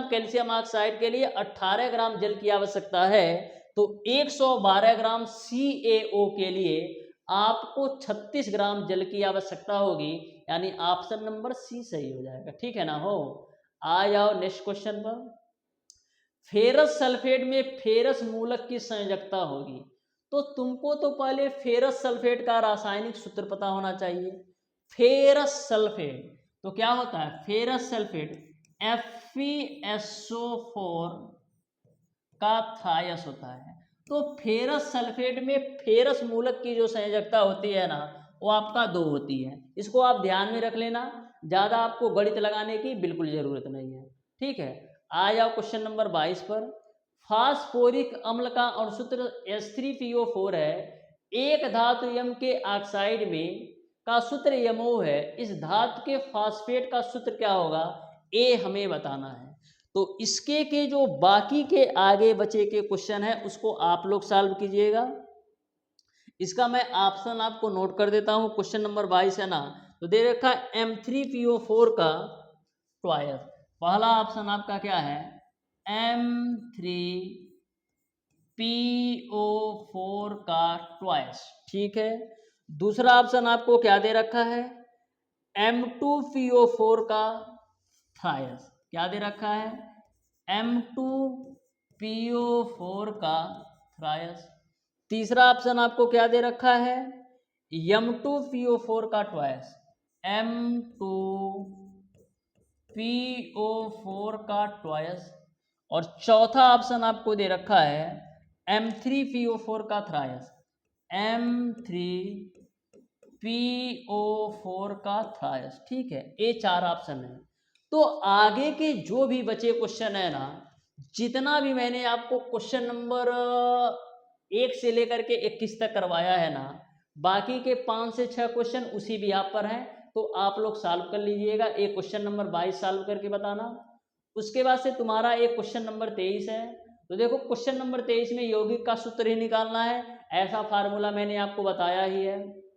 कैल्शियम ऑक्साइड के लिए 18 ग्राम जल की आवश्यकता है, तो 112 ग्राम CaO के लिए आपको 36 ग्राम जल की आवश्यकता होगी, यानी ऑप्शन नंबर सी सही हो जाएगा। ठीक है ना हो। आ जाओ नेक्स्ट क्वेश्चन पर। फेरस सल्फेट में फेरस मूलक की संयोजकता होगी, तो तुमको तो पहले फेरस सल्फेट का रासायनिक सूत्र पता होना चाहिए। फेरस सल्फेट तो क्या होता है, फेरस सल्फेट FeSO4 का थ्रायस होता है। तो फेरस सल्फेट में फेरस मूलक की जो संयोजकता होती है ना, वो आपका 2 होती है। इसको आप ध्यान में रख लेना, ज़्यादा आपको गणित लगाने की बिल्कुल ज़रूरत नहीं है। ठीक है, आ जाओ क्वेश्चन नंबर 22 पर। फास्फोरिक अम्ल का अणुसूत्र H3PO4 है। एक धातु यम के ऑक्साइड में का सूत्र यमो है। इस धातु के फास्फेट का सूत्र क्या होगा, ए हमें बताना है। तो इसके के जो बाकी के आगे बचे के क्वेश्चन है उसको आप लोग सॉल्व कीजिएगा। इसका मैं ऑप्शन आपको नोट कर देता हूं। क्वेश्चन नंबर 22 है ना, तो दे रखा है M3PO4 का ट्वाइस। पहला ऑप्शन आपका क्या है, M3PO4 का ट्वाइस। ठीक है, दूसरा ऑप्शन आपको क्या दे रखा है, M2PO4 का थ्रायस। क्या दे रखा है, M2PO4 का थ्रायस। तीसरा ऑप्शन आपको क्या दे रखा है, M2PO4 का ट्वाइस, M2PO4 का ट्वाइस। और चौथा ऑप्शन आपको दे रखा है M3PO4 का थ्रायस, M3PO4 का थ्रायस। ठीक है, ये 4 ऑप्शन है। तो आगे के जो भी बचे क्वेश्चन है ना, जितना भी मैंने आपको क्वेश्चन नंबर 1 से लेकर के 21 तक करवाया है ना, बाकी के 5 से 6 क्वेश्चन उसी भी आप पर हैं, तो आप लोग सॉल्व कर लीजिएगा। एक क्वेश्चन नंबर 22 सॉल्व करके बताना। उसके बाद से तुम्हारा एक क्वेश्चन नंबर 23 है। तो देखो क्वेश्चन नंबर 23 में यौगिक का सूत्र ही निकालना है, ऐसा फार्मूला मैंने आपको बताया ही है।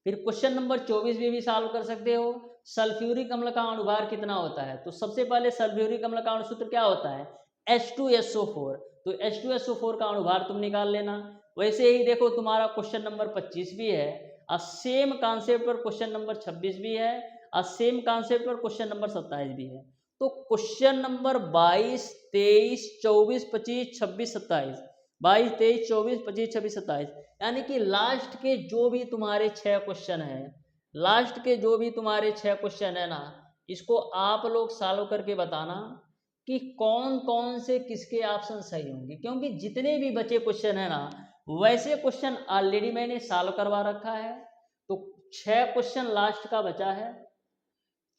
फिर क्वेश्चन नंबर 24 भी सॉल्व कर सकते हो। सल्फ्यूरिक अम्ल का अणुभार कितना होता है, तो सबसे पहले सल्फ्यूरिक अम्ल का अणुसूत्र क्या होता है, H2SO4। तो H2SO4 का अणुभार तुम निकाल लेना। वैसे ही देखो तुम्हारा क्वेश्चन नंबर 25 भी है, और सेम कॉन्सेप्ट पर क्वेश्चन नंबर 26 भी है, और सेम कॉन्सेप्ट पर क्वेश्चन नंबर 27 भी है। तो क्वेश्चन नंबर 22, 23, 24, 25, 26, 27, 22, 23, 24, 25, 26, 27, यानी कि लास्ट के जो भी तुम्हारे 6 क्वेश्चन है, लास्ट के जो भी तुम्हारे 6 क्वेश्चन है ना, इसको आप लोग सॉल्व करके बताना कि कौन कौन से किसके ऑप्शन सही होंगे। क्योंकि जितने भी बचे क्वेश्चन है ना, वैसे क्वेश्चन ऑलरेडी मैंने सॉल्व करवा रखा है। तो 6 क्वेश्चन लास्ट का बचा है,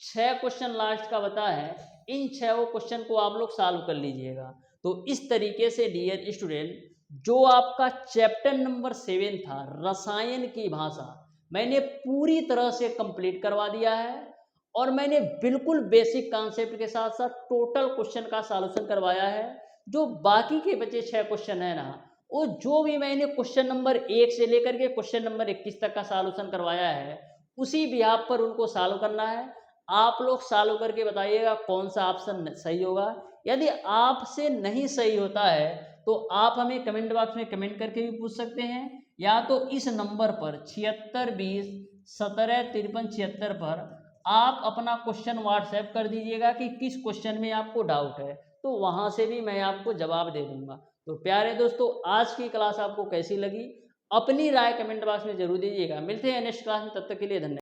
6 क्वेश्चन लास्ट का बता है। इन 6 क्वेश्चन को आप लोग सॉल्व कर लीजिएगा। तो इस तरीके से डियर स्टूडेंट, जो आपका चैप्टर नंबर 7 था रसायन की भाषा, मैंने पूरी तरह से कंप्लीट करवा दिया है, और मैंने बिल्कुल बेसिक कॉन्सेप्ट के साथ साथ टोटल क्वेश्चन का सॉल्यूशन करवाया है। जो बाकी के बचे 6 क्वेश्चन है ना, वो जो भी मैंने क्वेश्चन नंबर 1 से लेकर के क्वेश्चन नंबर 21 तक का सॉल्यूशन करवाया है, उसी बिहाफ पर उनको सॉल्व करना है। आप लोग सॉल्व करके बताइएगा कौन सा ऑप्शन सही होगा। यदि आपसे नहीं सही होता है तो आप हमें कमेंट बॉक्स में कमेंट करके भी पूछ सकते हैं, या तो इस नंबर पर 7620175376 पर आप अपना क्वेश्चन व्हाट्सएप कर दीजिएगा कि किस क्वेश्चन में आपको डाउट है, तो वहां से भी मैं आपको जवाब दे दूंगा। तो प्यारे दोस्तों, आज की क्लास आपको कैसी लगी, अपनी राय कमेंट बॉक्स में जरूर दीजिएगा। मिलते हैं नेक्स्ट क्लास में, तब तक के लिए धन्यवाद।